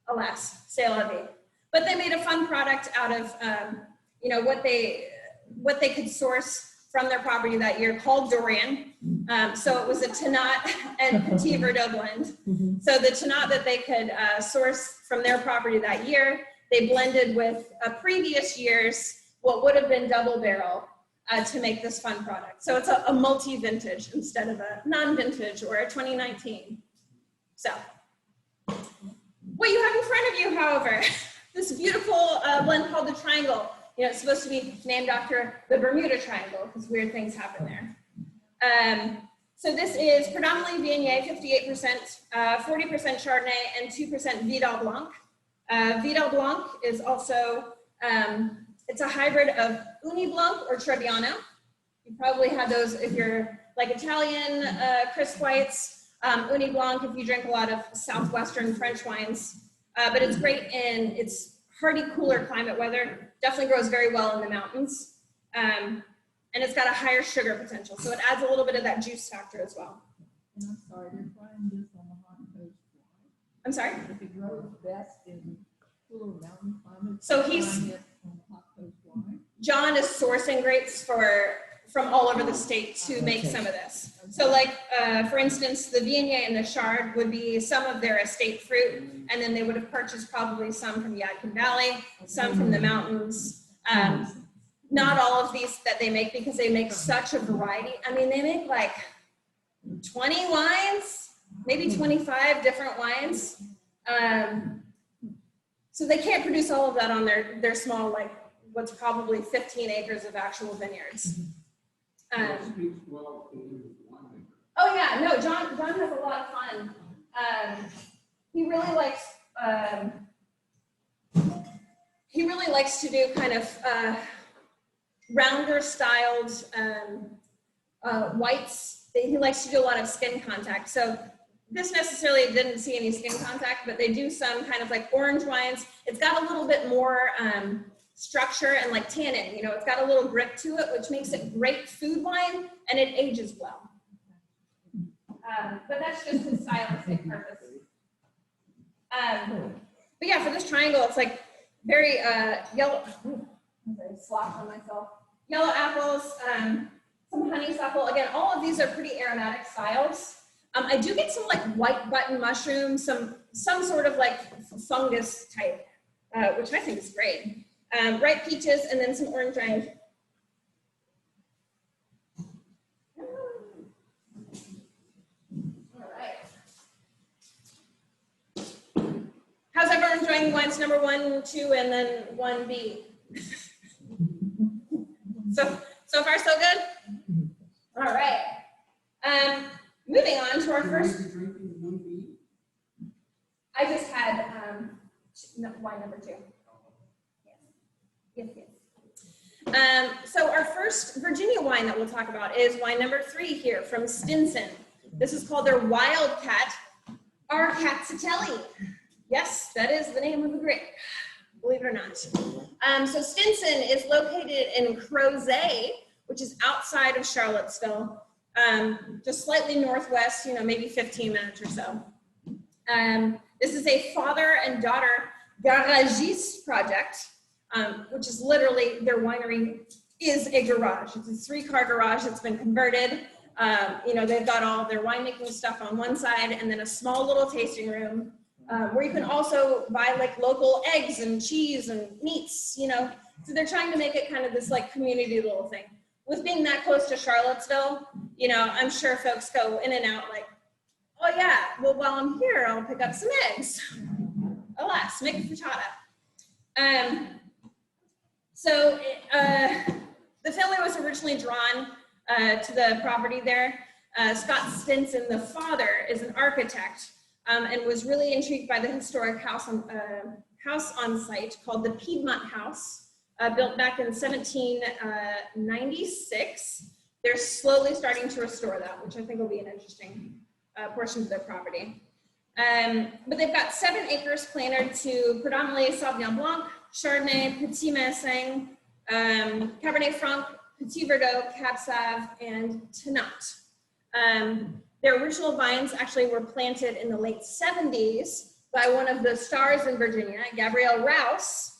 alas, c'est la vie. But they made a fun product out of you know, what they could source from their property that year called Dorian. So it was a Tannat and Petit Verdot blend. So the Tannat that they could source from their property that year, they blended with a previous year's, what would have been double barrel to make this fun product. So it's a multi-vintage instead of a non-vintage or a 2019. So what you have in front of you, however, this beautiful blend called the Triangle. You know, it's supposed to be named after the Bermuda Triangle because weird things happen there. So this is predominantly Viognier, 58%, 40% Chardonnay, and 2% Vidal Blanc. Vidal Blanc is also, it's a hybrid of Uni Blanc or Trebbiano. You probably had those if you're like Italian crisp whites, Uni Blanc if you drink a lot of Southwestern French wines. But it's great in its hardy, cooler climate weather. Definitely grows very well in the mountains. And it's got a higher sugar potential. So it adds a little bit of that juice factor as well. And I'm sorry, they're trying this on the hot coast. I'm sorry? If it grows best in cooler mountain climates. So they're he's- trying it on the hot coast. Why? John is sourcing grapes from all over the state to make some of this. So like, for instance, the Viognier and the Chard would be some of their estate fruit, and then they would have purchased probably some from Yadkin Valley, some from the mountains. Not all of these that they make because they make such a variety. I mean, they make like 20 wines, maybe 25 different wines. So they can't produce all of that on their small, like what's probably 15 acres of actual vineyards. Speaks well to his winemaker. Oh yeah, no, John has a lot of fun. He really likes to do kind of rounder styled whites. He likes to do a lot of skin contact. So this necessarily didn't see any skin contact, but they do some kind of like orange wines. It's got a little bit more structure and like tannin, you know, it's got a little grip to it, which makes it great food wine, and it ages well. But that's just his stylistic purpose. But yeah, for this triangle, it's like very yellow. I slopped on myself. Yellow apples, some some honeysuckle. Again, all of these are pretty aromatic styles. I do get some like white button mushrooms, some sort of like fungus type, which I think is great. Ripe peaches, and then some orange wine. All right. How's everyone enjoying wines number 1, 2, and then 1B? So far, so good? All right. Moving on to our first. I just had wine number 2. Yes. So our first Virginia wine that we'll talk about is wine number 3 here from Stinson. This is called their Wildcat Arcatzelli. Yes, that is the name of the grape, believe it or not. So Stinson is located in Crozet, which is outside of Charlottesville, just slightly northwest, maybe 15 minutes or so. This is a father and daughter garagiste project, which is literally their winery is a garage. It's a 3-car garage that's been converted. They've got all their winemaking stuff on one side and then a small little tasting room where you can also buy like local eggs and cheese and meats, So they're trying to make it kind of this like community little thing. With being that close to Charlottesville, I'm sure folks go in and out like, oh yeah, well, while I'm here, I'll pick up some eggs. Alas, make a frittata. So the family was originally drawn to the property there. Scott Stinson, the father, is an architect and was really intrigued by the historic house on site called the Piedmont House, built back in 1796. They're slowly starting to restore that, which I think will be an interesting portion of their property. But they've got 7 acres planted to predominantly Sauvignon Blanc, Chardonnay, Petit Massing, Cabernet Franc, Petit Verdot, Cab Sauv, and Tannat. Their original vines actually were planted in the late 70s by one of the stars in Virginia, Gabrielle Rouse,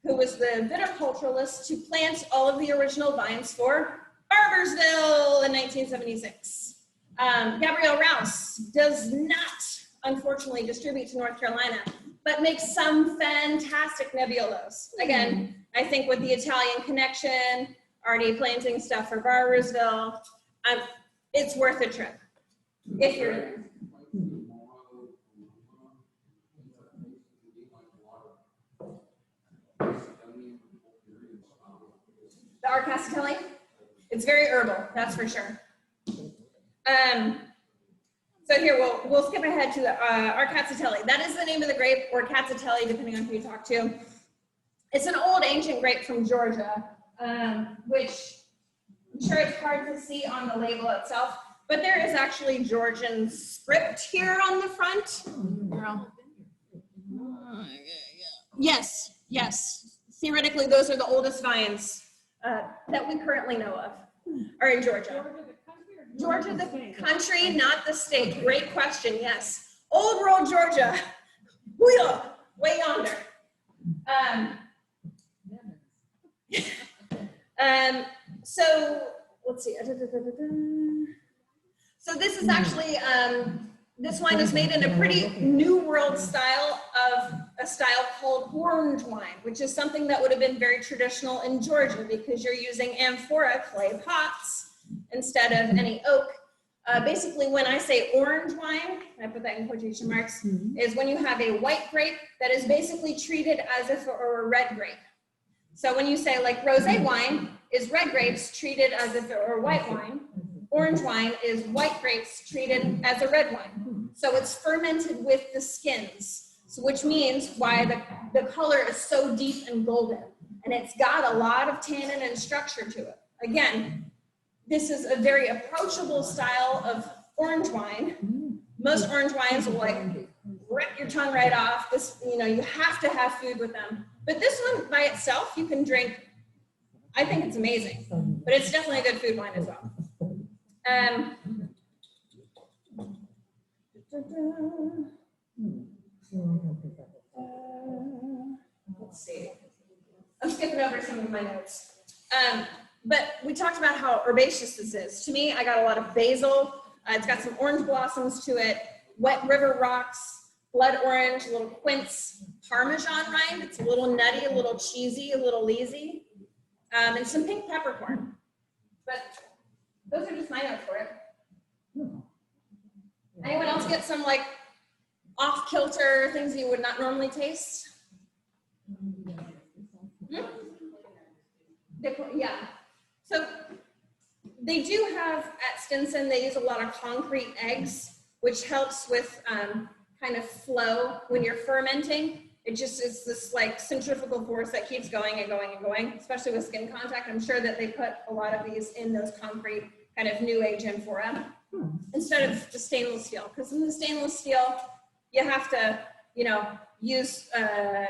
who was the viticulturalist to plant all of the original vines for Barbersville in 1976. Gabrielle Rouse does not, unfortunately, distribute to North Carolina, but makes some fantastic Nebbiolos. Again, I think with the Italian connection, already planting stuff for Barbersville, it's worth a trip if you're in there. The Arcatzelli, it's very herbal, that's for sure. So here, we'll skip ahead to the Arcatzelli. That is the name of the grape, or Cazzelli, depending on who you talk to. It's an old ancient grape from Georgia, which I'm sure it's hard to see on the label itself, but there is actually Georgian script here on the front. Yes. Theoretically, those are the oldest vines that we currently know of, are in Georgia. Georgia, the country, not the state. Great question, yes. Old world Georgia, way yonder. So let's see. So this is actually, this wine is made in a pretty new world style of a style called orange wine, which is something that would have been very traditional in Georgia because you're using amphora clay pots instead of any oak. Basically, when I say orange wine, I put that in quotation marks, is when you have a white grape that is basically treated as if it were a red grape. So when you say like rosé wine is red grapes treated as if it were white wine, orange wine is white grapes treated as a red wine. So it's fermented with the skins, so which means why the color is so deep and golden. And it's got a lot of tannin and structure to it. Again, this is a very approachable style of orange wine. Most orange wines will like rip your tongue right off. This, you have to have food with them. But this one by itself, you can drink. I think it's amazing, but it's definitely a good food wine as well. Let's see. I'm skipping over some of my notes. but we talked about how herbaceous this is. To me, I got a lot of basil. It's got some orange blossoms to it, wet river rocks, blood orange, a little quince, Parmesan rind. It's a little nutty, a little cheesy, a little leesy, and some pink peppercorn. But those are just my notes for it. Anyone else get some like off-kilter things you would not normally taste? Yeah. So they do have at Stinson, they use a lot of concrete eggs, which helps with kind of flow when you're fermenting. It just is this like centrifugal force that keeps going and going and going, especially with skin contact. I'm sure that they put a lot of these in those concrete kind of new age amphora instead of the stainless steel. Because in the stainless steel, you have to, you know, use,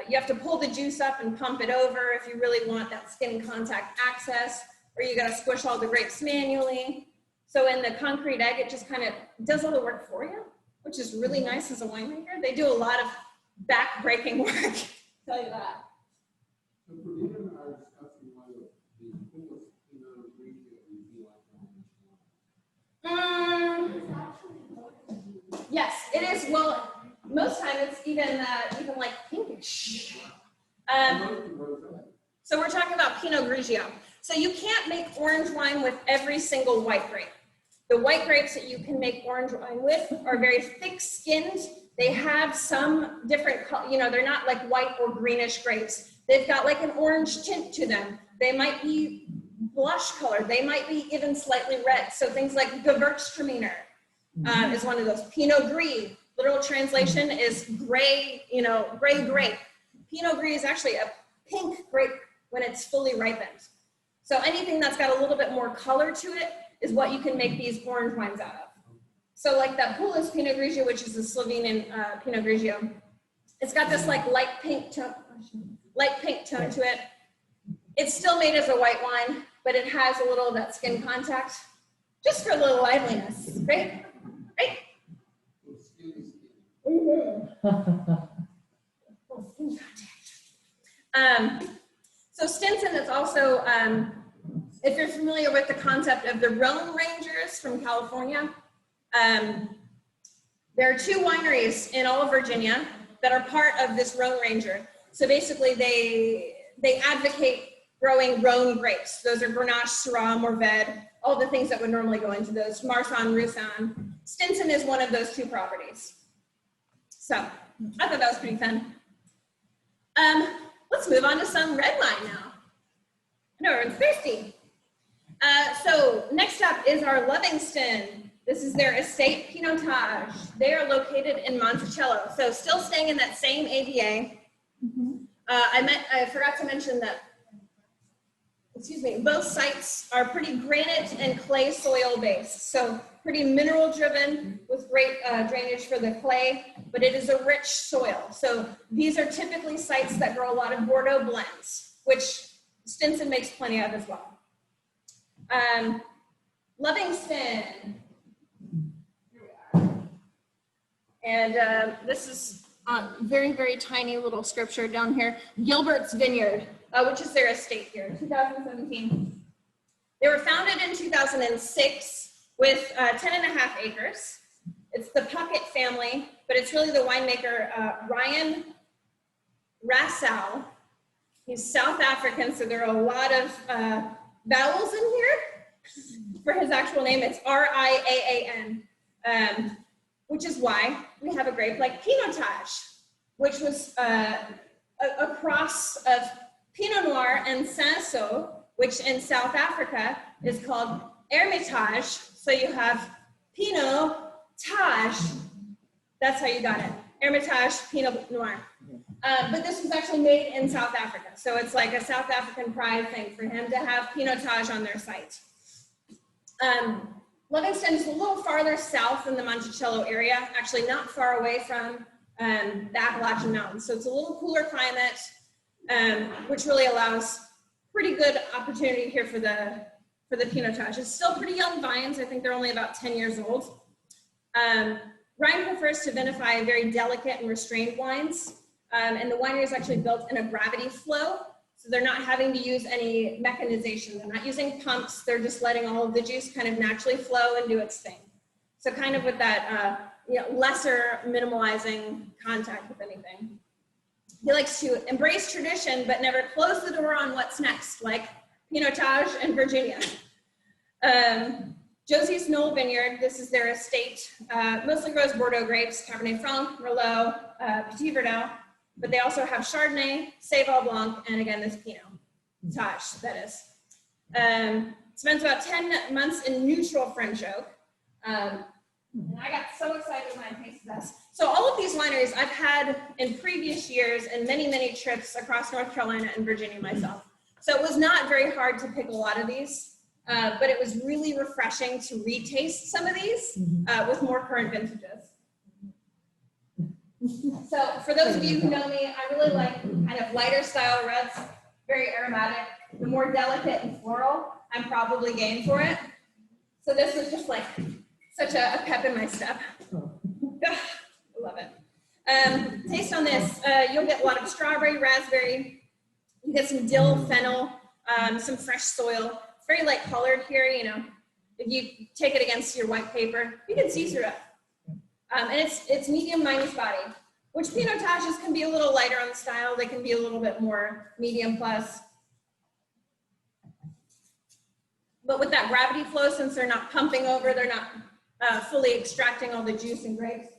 you have to pull the juice up and pump it over if you really want that skin contact access, or you got to squish all the grapes manually. So in the concrete egg, it just kind of does all the work for you, which is really nice as a winemaker. They do a lot of back-breaking work, I'll tell you that. So Perdita and I are discussing whether the coolest Pinot Grigio would be like Yes, it is. Well, most time it's even like pinkish. So we're talking about Pinot Grigio. So you can't make orange wine with every single white grape. The white grapes that you can make orange wine with are very thick-skinned. They have some different, you know, they're not like white or greenish grapes. They've got like an orange tint to them. They might be blush colored. They might be even slightly red. So things like Gewürztraminer is one of those. Pinot Gris, literal translation is gray, you know, gray grape. Pinot Gris is actually a pink grape when it's fully ripened. So anything that's got a little bit more color to it is what you can make these orange wines out of. So like that Poulos Pinot Grigio, which is a Slovenian Pinot Grigio, it's got this like light pink tone to it. It's still made as a white wine, but it has a little of that skin contact, just for a little liveliness, right? Right? So Stinson is also, if you're familiar with the concept of the Rhone Rangers from California, there are 2 wineries in all of Virginia that are part of this Rhone Ranger. So basically they advocate growing Rhone grapes. Those are Grenache, Syrah, Mourvedre, all the things that would normally go into those, Marsanne, Roussanne. Stinson is one of those 2 properties. So I thought that was pretty fun. Let's move on to some red wine now. No, I'm thirsty. So next up is our Livingston. This is their estate Pinotage. They are located in Monticello. So still staying in that same AVA. I forgot to mention that, excuse me, both sites are pretty granite and clay soil based. So pretty mineral driven with great drainage for the clay, but it is a rich soil. So these are typically sites that grow a lot of Bordeaux blends, which Stinson makes plenty of as well. Livingston. And this is very, very tiny little scripture down here. Gilbert's Vineyard, which is their estate here, 2017. They were founded in 2006 with 10.5 acres. It's the Puckett family, but it's really the winemaker, Ryan Rassau. He's South African, so there are a lot of vowels in here. For his actual name, it's R-I-A-A-N, which is why we have a grape like Pinotage, which was a cross of Pinot Noir and Cinsault, which in South Africa is called Hermitage. So you have Pinot Tage. That's how you got it. Hermitage Pinot Noir. But this was actually made in South Africa. So it's like a South African pride thing for him to have Pinotage on their site. Livingston is a little farther south in the Monticello area, actually not far away from the Appalachian Mountains. So it's a little cooler climate, which really allows pretty good opportunity here for the Pinotage. It's still pretty young vines. I think they're only about 10 years old. Ryan prefers to vinify very delicate and restrained wines. And the winery is actually built in a gravity flow. So So they're not having to use any mechanization. They're not using pumps. They're just letting all of the juice kind of naturally flow and do its thing. So kind of with that lesser minimalizing contact with anything. He likes to embrace tradition, but never close the door on what's next, like Pinotage and Virginia. Josie's Knoll Vineyard, this is their estate, mostly grows Bordeaux grapes, Cabernet Franc, Merlot, Petit Verdot, but they also have Chardonnay, Seyval Blanc, and again, this Pinotage, that is. Spends about 10 months in neutral French oak. And I got so excited when I tasted this. So all of these wineries I've had in previous years and many, many trips across North Carolina and Virginia myself. So it was not very hard to pick a lot of these, but it was really refreshing to retaste some of these with more current vintages. So for those of you who know me, I really like kind of lighter style reds, very aromatic. The more delicate and floral, I'm probably game for it. So this was just like such a pep in my step. I love it. Taste on this, you'll get a lot of strawberry, raspberry. You get some dill, fennel, some fresh soil. It's very light colored here, you know. If you take it against your white paper, you can see through it. And it's medium minus body, which Pinotages can be a little lighter on the style. They can be a little bit more medium plus. But with that gravity flow, since they're not pumping over, they're not fully extracting all the juice and grapes.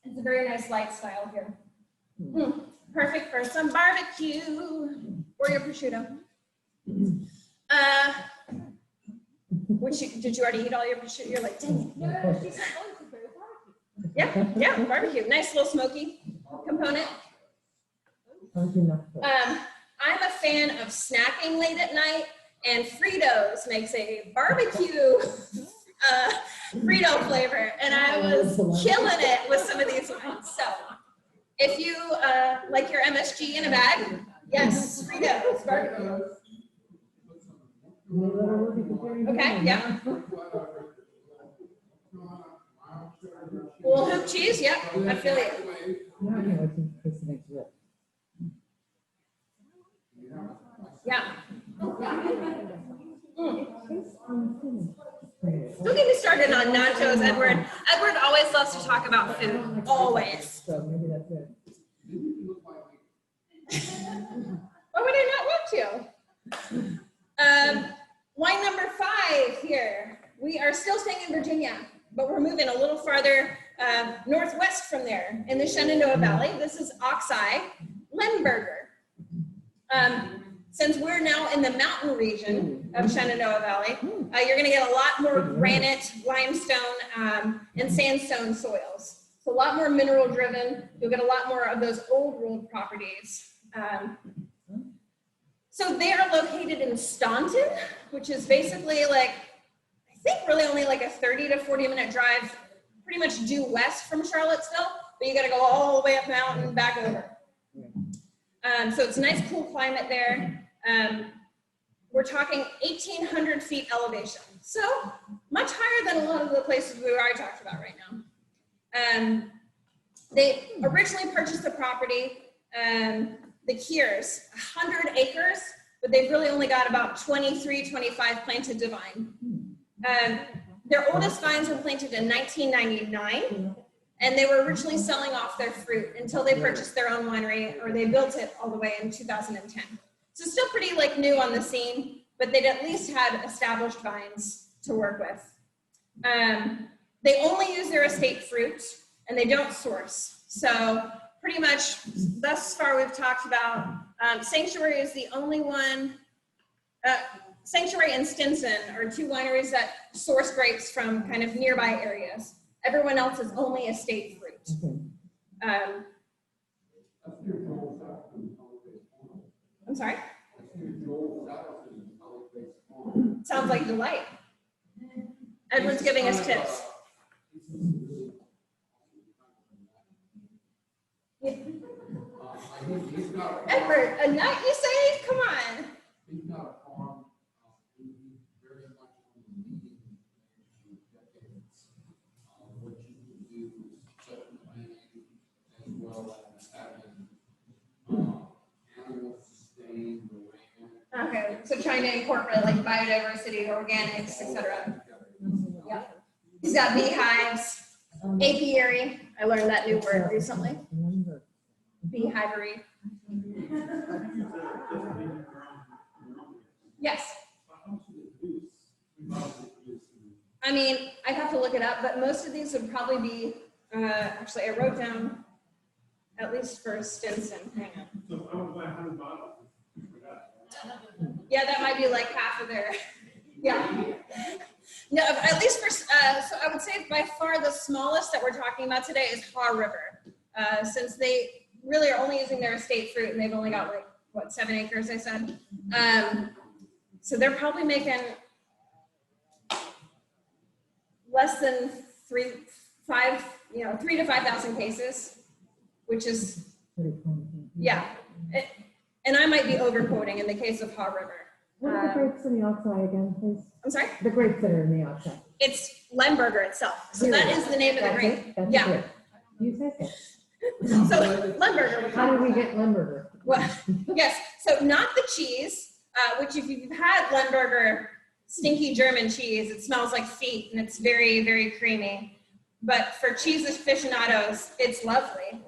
It's a very nice light style here. Perfect for some barbecue or your prosciutto. Did you already eat all your prosciutto? You're like, dang it. No, she said, oh, it's a very barbecue. Yeah, barbecue. Nice little smoky component. I'm a fan of snacking late at night, and Fritos makes a barbecue Frito flavor, and I was killing it with some of these wines. So if you like your MSG in a bag, yes, Fritos barbecue. Okay, yeah. Well, hoop cheese, yep, I feel it. Yeah. Don't get me started on nachos, Edward. Edward always loves to talk about food, always. Why would I not want to? Wine number 5 here. We are still staying in Virginia, but we're moving a little farther northwest from there in the Shenandoah Valley. This is Oxeye Lemberger. Since we're now in the mountain region of Shenandoah Valley, you're going to get a lot more granite, limestone, and sandstone soils. So a lot more mineral driven. You'll get a lot more of those old world properties. So they are located in Staunton, which is basically like, I think really only like a 30 to 40 minute drive, pretty much due west from Charlottesville, but you got to go all the way up mountain and back over. So it's a nice, cool climate there. We're talking 1,800 feet elevation. So much higher than a lot of the places we already talked about right now. They originally purchased the property, the Kears, 100 acres, but they've really only got about 23, 25 planted to vine. Their oldest vines were planted in 1999. And they were originally selling off their fruit until they purchased their own winery, or they built it all the way in 2010. So still pretty like new on the scene, but they'd at least had established vines to work with. They only use their estate fruit and they don't source. So pretty much thus far we've talked about, Sanctuary is the only one, Sanctuary and Stinson are 2 wineries that source grapes from kind of nearby areas. Everyone else is only estate fruit. I'm sorry? Sounds like delight. Edward's giving us tips. Yeah. Edward, a nut you say? Come on. He's not a farm. He's very much on the leading decades. What you can do is set planning as well as having animals sustain the range So trying to incorporate like biodiversity, organics, etc. Yeah. He's got beehives, apiary. I learned that new word recently. Beehivery. Yes. I mean, I'd have to look it up, but most of these would probably be, actually, I wrote down at least for Stinson. Hang on. Yeah, that might be like half of their, yeah. No, at least for, so I would say by far the smallest that we're talking about today is Haw River. Since they really are only using their estate fruit and they've only got like, what, 7 acres, I said. So they're probably making less than 3 to 5,000 cases, which is, yeah. And I might be overquoting in the case of Haw River. What are the grapes in the outside again, please? I'm sorry? The grapes that are in the outside. It's Lemberger itself. So that is the name of the grape. That's Yeah. it. You said so. So Lemberger. How did we get Limburger? Well, yes. So not the cheese, which if you've had Lemberger stinky German cheese, it smells like feet and it's very, very creamy. But for cheese aficionados, it's lovely.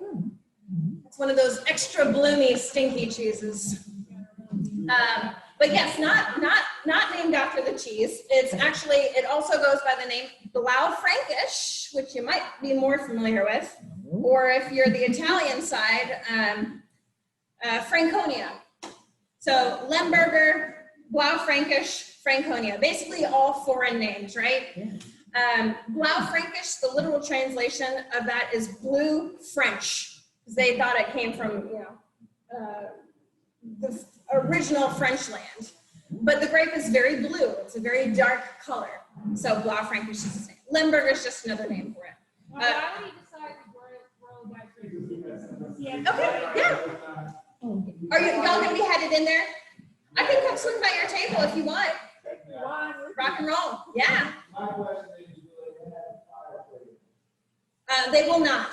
It's one of those extra bloomy, stinky cheeses. But yes, not named after the cheese. It's actually, it also goes by the name Blaufränkisch, which you might be more familiar with. Or if you're the Italian side, Franconia. So Lemberger, Blaufränkisch, Franconia, basically all foreign names, right? Blaufränkisch, the literal translation of that is blue French, because they thought it came from, the original French land. But the grape is very blue. It's a very dark color. So Blaufränkisch is the same. Lemberger is just another name for it. Well, why don't you decide to grow that grape? Yeah. Okay, yeah. Are y'all gonna be headed in there? I can come swing by your table if you want. Rock and roll, yeah. My question is, will they have fireplace? They will not.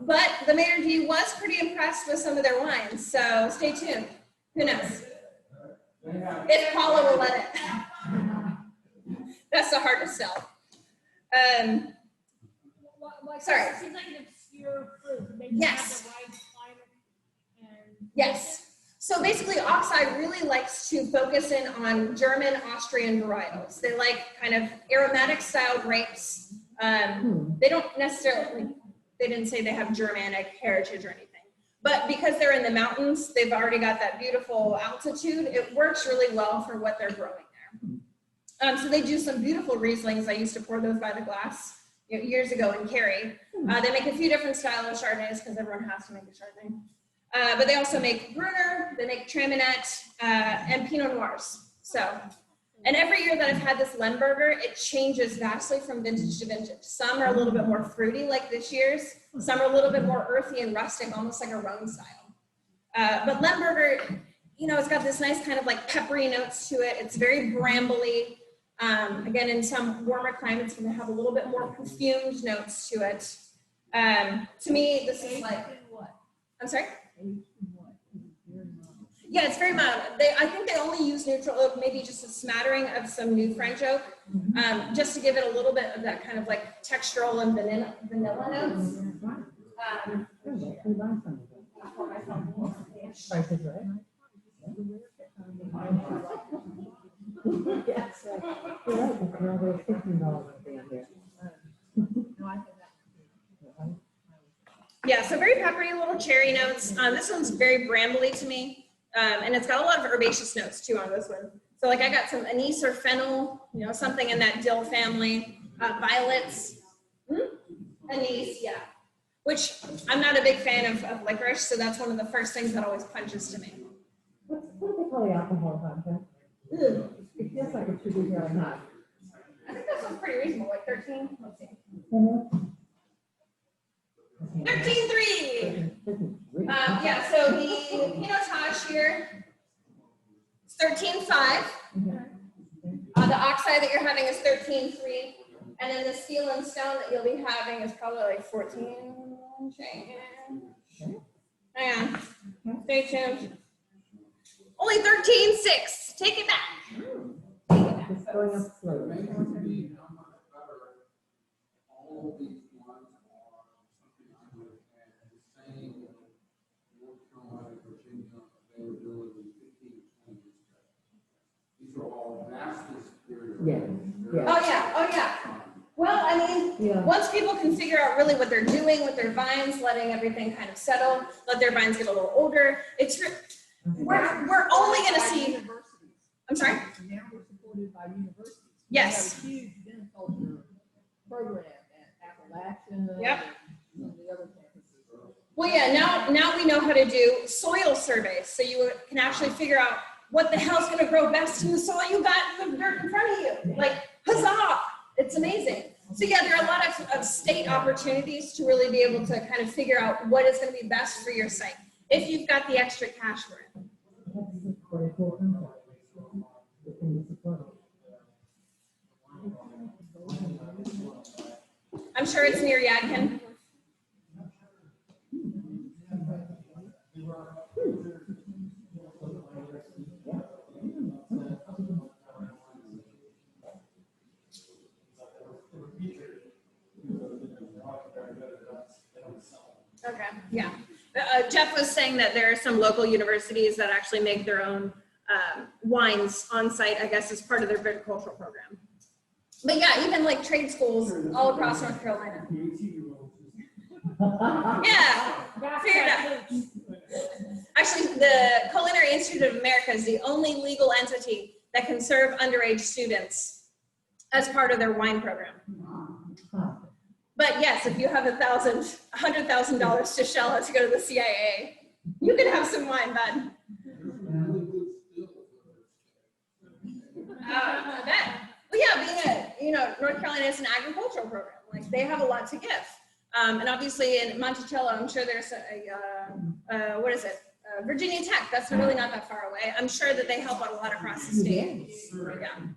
But the Mayor D was pretty impressed with some of their wines, so stay tuned. Who knows? If Paula will let it. That's the hardest sell. Sorry. It seems like an obscure fruit. Maybe Yes. have the right climate and. Yes. So basically, Oxide really likes to focus in on German, Austrian varietals. They like kind of aromatic style grapes. They don't necessarily, they didn't say they have Germanic heritage or anything. But because they're in the mountains, they've already got that beautiful altitude. It works really well for what they're growing there. So they do some beautiful Rieslings. I used to pour those by the glass years ago in Cary. They make a few different styles of Chardonnays because everyone has to make a Chardonnay. But they also make Bruner, they make Traminette, and Pinot Noirs. So, and every year that I've had this Lemberger, it changes vastly from vintage to vintage. Some are a little bit more fruity, like this year's. Some are a little bit more earthy and rustic, almost like a Rhone style. But Lemberger, it's got this nice kind of like peppery notes to it. It's very brambly. Again, in some warmer climates, we're gonna have a little bit more perfumed notes to it. To me, this is like, I'm sorry? Yeah, it's very mild. I think they only use neutral oak, maybe just a smattering of some new French oak, just to give it a little bit of that kind of like textural and vanilla notes. Yes, you're right, because now there's $15 at the end here. Yeah, so very peppery, little cherry notes. This one's very brambly to me, and it's got a lot of herbaceous notes too on this one. So like I got some anise or fennel, something in that dill family, violets, anise, yeah. Which I'm not a big fan of licorice, so that's one of the first things that always punches to me. What do they call the alcohol content? It feels like it should be very high. I think that sounds pretty reasonable, like 13. Let's see. 13.3. Yeah, so the Pinotage here is 13.5. The Oxide that you're having is 13.3. And then the Steel and Stone that you'll be having is probably like 14. Hang on. Stay tuned. Only 13.6. Take it back. It's going up It slowly. may be how much better all of these ones are, something I would add, the same North Carolina, Virginia availability 15 to 20 years ago. These are all vastly superior. Yes, yes. Oh yeah, oh yeah. Well, I mean, Yeah. once people can figure out really what they're doing with their vines, letting everything kind of settle, let their vines get a little older, we're only gonna see, I'm sorry? Now we're supported by universities. Yes. We have a huge viniculture program at Appalachian. Yep. And some of the other campuses. Well, yeah, now we know how to do soil surveys, so you can actually figure out what the hell's gonna grow best in the soil you got in the dirt in front of you. Like, huzzah, it's amazing. So yeah, there are a lot of state opportunities to really be able to kind of figure out what is gonna be best for your site, if you've got the extra cash for it. I'm sure it's near Yadkin. Okay, yeah. Jeff was saying that there are some local universities that actually make their own wines on site, I guess, as part of their viticultural program. But yeah, even like trade schools all across North Carolina. Yeah, figured it out. Actually, the Culinary Institute of America is the only legal entity that can serve underage students as part of their wine program. But yes, if you have $100,000 to shell out to go to the CIA, you can have some wine, bud. I bet. Well, yeah, being North Carolina is an agricultural program. Like, they have a lot to give. And obviously in Monticello, I'm sure there's Virginia Tech. That's really not that far away. I'm sure that they help out a lot across the state. Yeah,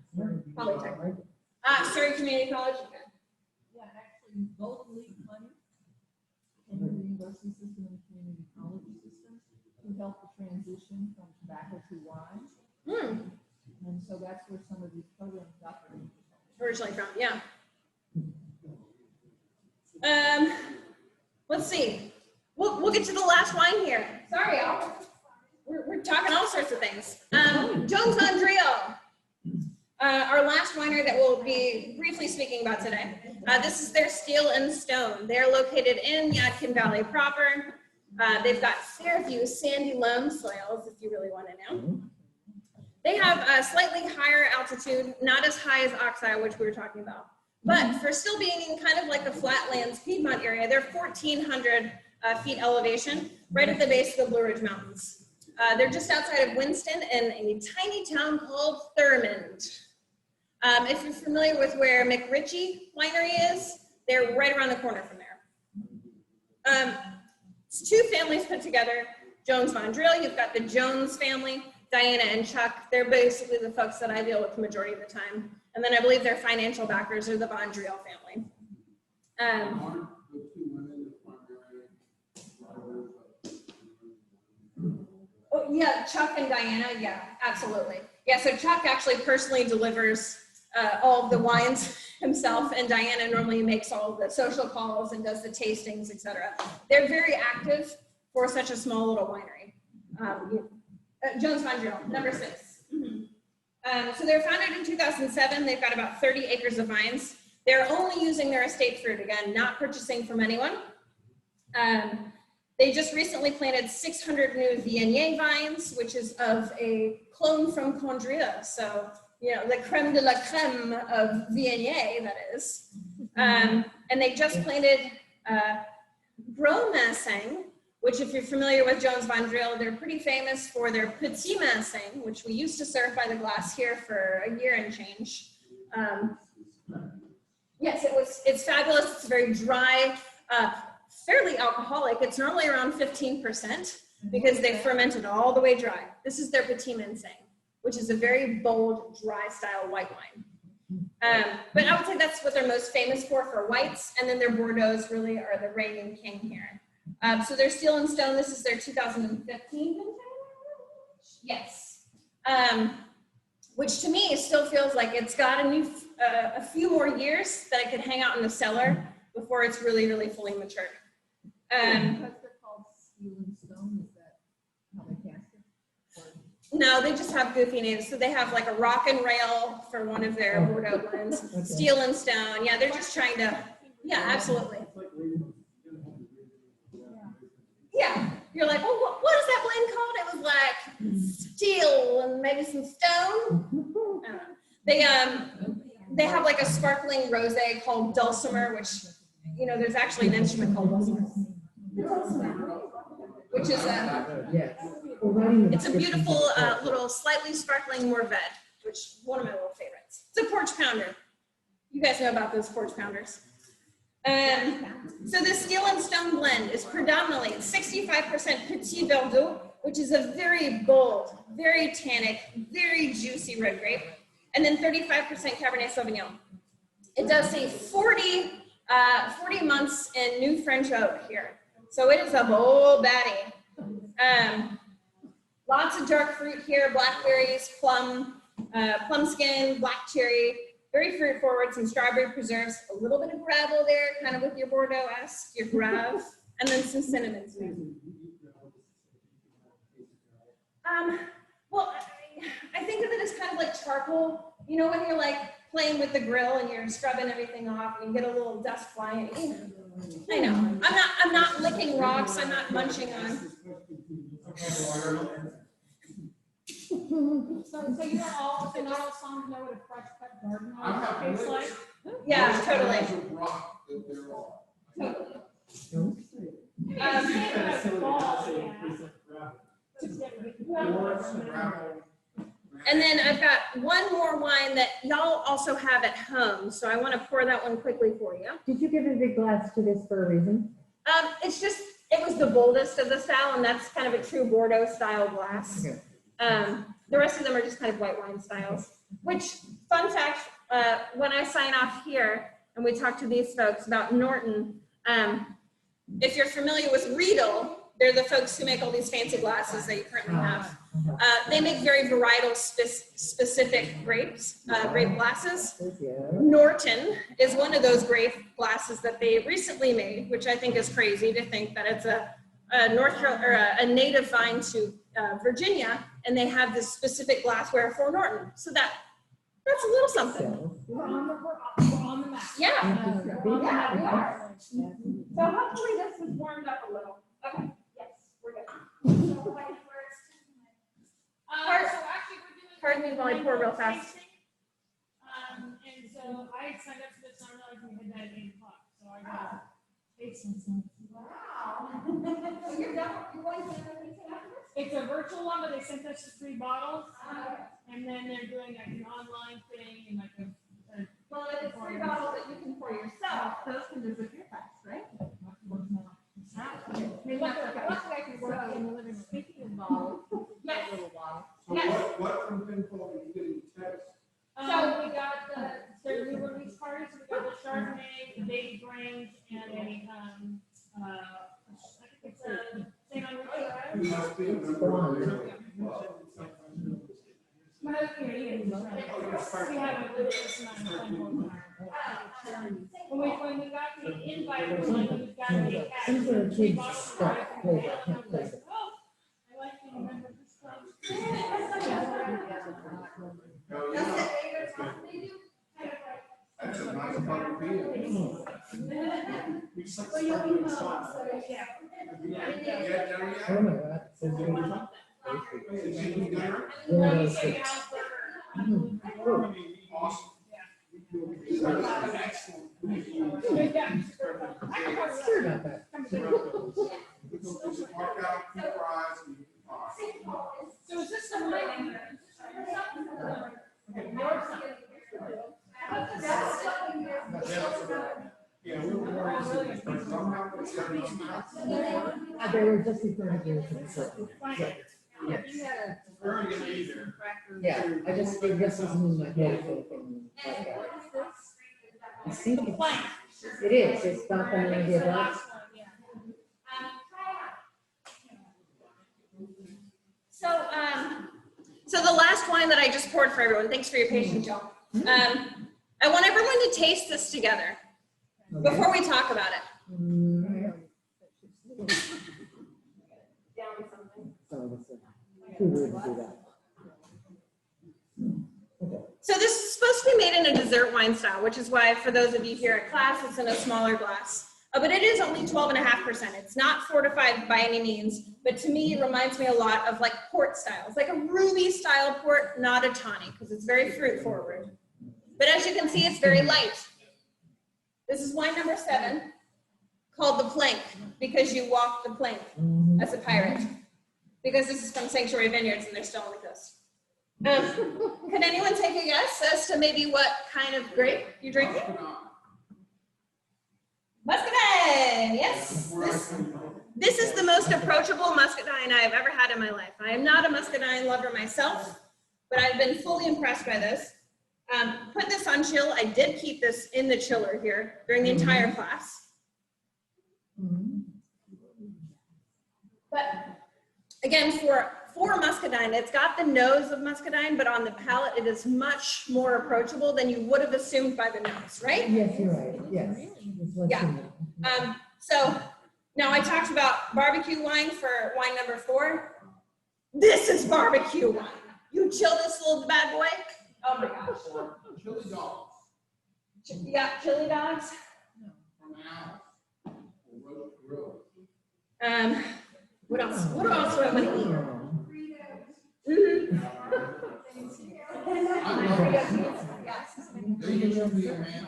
probably Tech. Surrey Community College. Yeah, actually, Golden League money in the university system and the community college system to help the transition from tobacco to wine. Hmm. And so that's where some of these programs got their interest. Originally from, yeah. Let's see. We'll get to the last wine here. Sorry, y'all. We're talking all sorts of things. Jones Mondrio, our last winery that we'll be briefly speaking about today. This is their Steel and Stone. They're located in Yadkin Valley proper. They've got Fairview sandy loam soils, if you really want to know. They have a slightly higher altitude, not as high as Oxeye, which we were talking about. But for still being in kind of like the flatlands Piedmont area, they're 1,400 feet elevation, right at the base of the Blue Ridge Mountains. They're just outside of Winston in a tiny town called Thurmond. If you're familiar with where McRitchie Winery is, they're right around the corner from there. It's two families put together, Jones Mondrio. You've got the Jones family, Diana and Chuck. They're basically the folks that I deal with the majority of the time. And then I believe their financial backers are the Mondrio family. Aren't the two women the primary drivers? Oh yeah, Chuck and Diana, yeah, absolutely. Yeah, so Chuck actually personally delivers all of the wines himself, and Diana normally makes all of the social calls and does the tastings, etc. They're very active for such a small little winery. Jones Mondrio, number 6. So they were founded in 2007. They've got about 30 acres of vines. They're only using their estate fruit, again, not purchasing from anyone. They just recently planted 600 new Viognier vines, which is of a clone from Condrieu. So, the creme de la creme of Viognier, that is. And they just planted Gros Massing, which, if you're familiar with Jones Mondrio, they're pretty famous for their Petit Massing, which we used to serve by the glass here for a year and change. Yes, it's fabulous. It's very dry, fairly alcoholic. It's normally around 15% because they fermented all the way dry. This is their Petit Massing, which is a very bold, dry style white wine. But I would say that's what they're most famous for whites, and then their Bordeaux's really are the reigning king here. So they're Steel and Stone. This is their 2015 vintage. Yes. which to me still feels like it's got a few more years that it could hang out in the cellar before it's really, really fully matured. Because they're called steel and stone, is that how they cast it? No, they just have goofy names. So they have like a rock and rail for one of their Bordeaux blends, steel and stone. Yeah, they're just trying to, yeah, absolutely. Yeah, you're like, well, what is that blend called? It was like steel and maybe some stone. I don't know. They have like a sparkling rosé called dulcimer, which, you know, there's actually an instrument called dulcimer, which is it's a beautiful little slightly sparkling Mourvèdre, which is one of my little favorites. It's a porch pounder. You guys know about those porch pounders. So the steel and stone blend is predominantly 65% Petit Verdot, which is a very bold, very tannic, very juicy red grape, and then 35% Cabernet Sauvignon. It does say 40 months in new French oak here. So it is a bold baddie. Lots of dark fruit here, blackberries, plum skin, black cherry, very fruit forward, some strawberry preserves, a little bit of gravel there, kind of with your Bordeaux-esque, your Grave, and then some cinnamon. Well, I think of it as kind of like charcoal. You know, when you're like playing with the grill and you're scrubbing everything off and you get a little dust flying. I know. I'm not licking rocks. I'm not munching on. So you don't all, so not all songs know what a fresh cut garden tastes like? Yeah, totally. And then I've got one more wine that y'all also have at home, so I want to pour that one quickly for you. Did you give a big glass to this for a reason? It's just, it was the boldest of the style, and that's kind of a true Bordeaux style glass. Okay. The rest of them are just kind of white wine styles, which, fun fact, when I sign off here and we talk to these folks about Norton, if you're familiar with Riedel, they're the folks who make all these fancy glasses that you currently have. They make very varietal specific grapes, grape glasses. Norton is one of those grape glasses that they recently made, which I think is crazy to think that it's a native vine to Virginia, and they have this specific glassware for Norton. So that's a little something. We're on the map. Yeah. Yeah, we are. So hopefully this has warmed up a little. Okay. Yes, we're good. So actually, we're doing. Pardon me while I pour real fast. And so I had signed up for this, I realized we had that at 8 o'clock, so I got tasting some. Wow. So you're going to It's a virtual one, but they sent us the 3 bottles, and then they're doing like an online thing and like a well, if it's 3 bottles that you can pour yourself, those can disappear fast, right? Luckily I can work in the living room. Speaking of bottles, Yes. little bottle. So what from Pinnacle are you getting text? So we got the new release parties, so we got the Chardonnay, the Baby Grange, and a, I think it's a St. Henri. You must be a member of the club. My husband, he is, we haven't lived this amount of time. When we got the invite, we got the Some sort of kids bottles. stuff, flavor, I can't place it. Oh, I like to remember this club. Oh, yeah. That's a nice butter bean. Well, you'll be home, so yeah. Yeah, done yet? Oh my God. So good. Did you eat dinner? Yeah, You that's say good. house burger. Awesome. Yeah. Sure about that. Just mark out a few fries and you can talk. So is this the one? Yeah, we were worried. Somehow it's got no- They were just referring to it. Yeah. Very easy. Yeah, I just figured this was in my head. Sort of thing like that. I think it is. It's not the name of the adult. So So the last wine that I just poured for everyone, thanks for your patience, y'all. I want everyone to taste this together before we talk about it. So this is supposed to be made in a dessert wine style, which is why for those of you here at class, it's in a smaller glass. But it is only 12.5%. It's not fortified by any means, but to me, it reminds me a lot of like port styles, like a ruby style port, not a tawny, because it's very fruit forward. But as you can see, it's very light. This is wine number 7, called the plank, because you walk the plank as a pirate. Because this is from Sanctuary Vineyards and they're still on the coast. Can anyone take a guess as to maybe what kind of grape you're drinking? Muscadine, yes. This is the most approachable muscadine I've ever had in my life. I am not a muscadine lover myself, but I've been fully impressed by this. Put this on chill. I did keep this in the chiller here during the entire class. But again, for muscadine, it's got the nose of muscadine, but on the palate, it is much more approachable than you would have assumed by the nose, right? Yes, you're right, yes. Yeah. So now I talked about barbecue wine for wine number 4. This is barbecue wine. You chill this little bad boy. Oh my gosh. Chili dogs. Yeah, chili dogs. From Alice. Or roast grill. What else? What else do I want to eat? They used to be a man.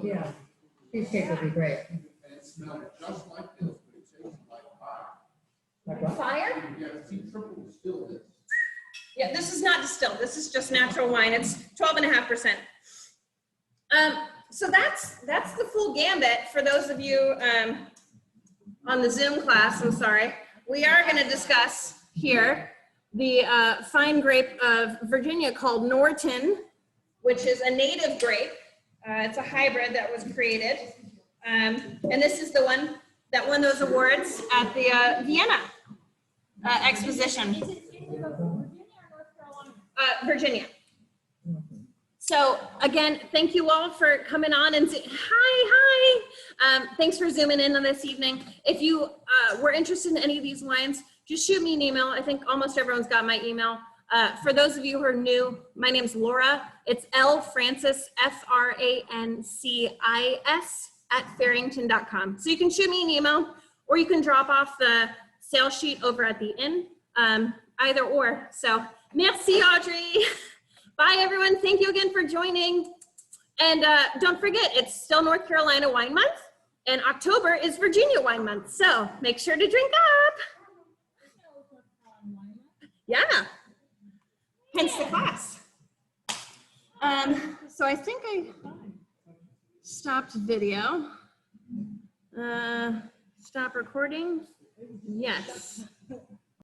Yeah, cheesecake would be great. And it smelled just like this, but it tasted like fire. Like what? Fire? Yeah, see, triple distilled this. Yeah, this is not distilled. This is just natural wine. It's 12.5%. So that's the full gambit for those of you on the Zoom class. I'm sorry. We are going to discuss here the fine grape of Virginia called Norton, which is a native grape. It's a hybrid that was created. And this is the one that won those awards at the Vienna exposition. Is it in Virginia or North Carolina? Virginia. So again, thank you all for coming on and hi. Thanks for zooming in on this evening. If you were interested in any of these wines, just shoot me an email. I think almost everyone's got my email. For those of you who are new, my name's Laura. It's L Francis, FRANCIS @farrington.com. So you can shoot me an email or you can drop off the sales sheet over at the inn, either or. So merci, Audrey. Bye, everyone. Thank you again for joining. And don't forget, it's still North Carolina Wine Month, and October is Virginia Wine Month. So make sure to drink up. Yeah, hence the class. So I think I stopped video. Stop recording. Yes.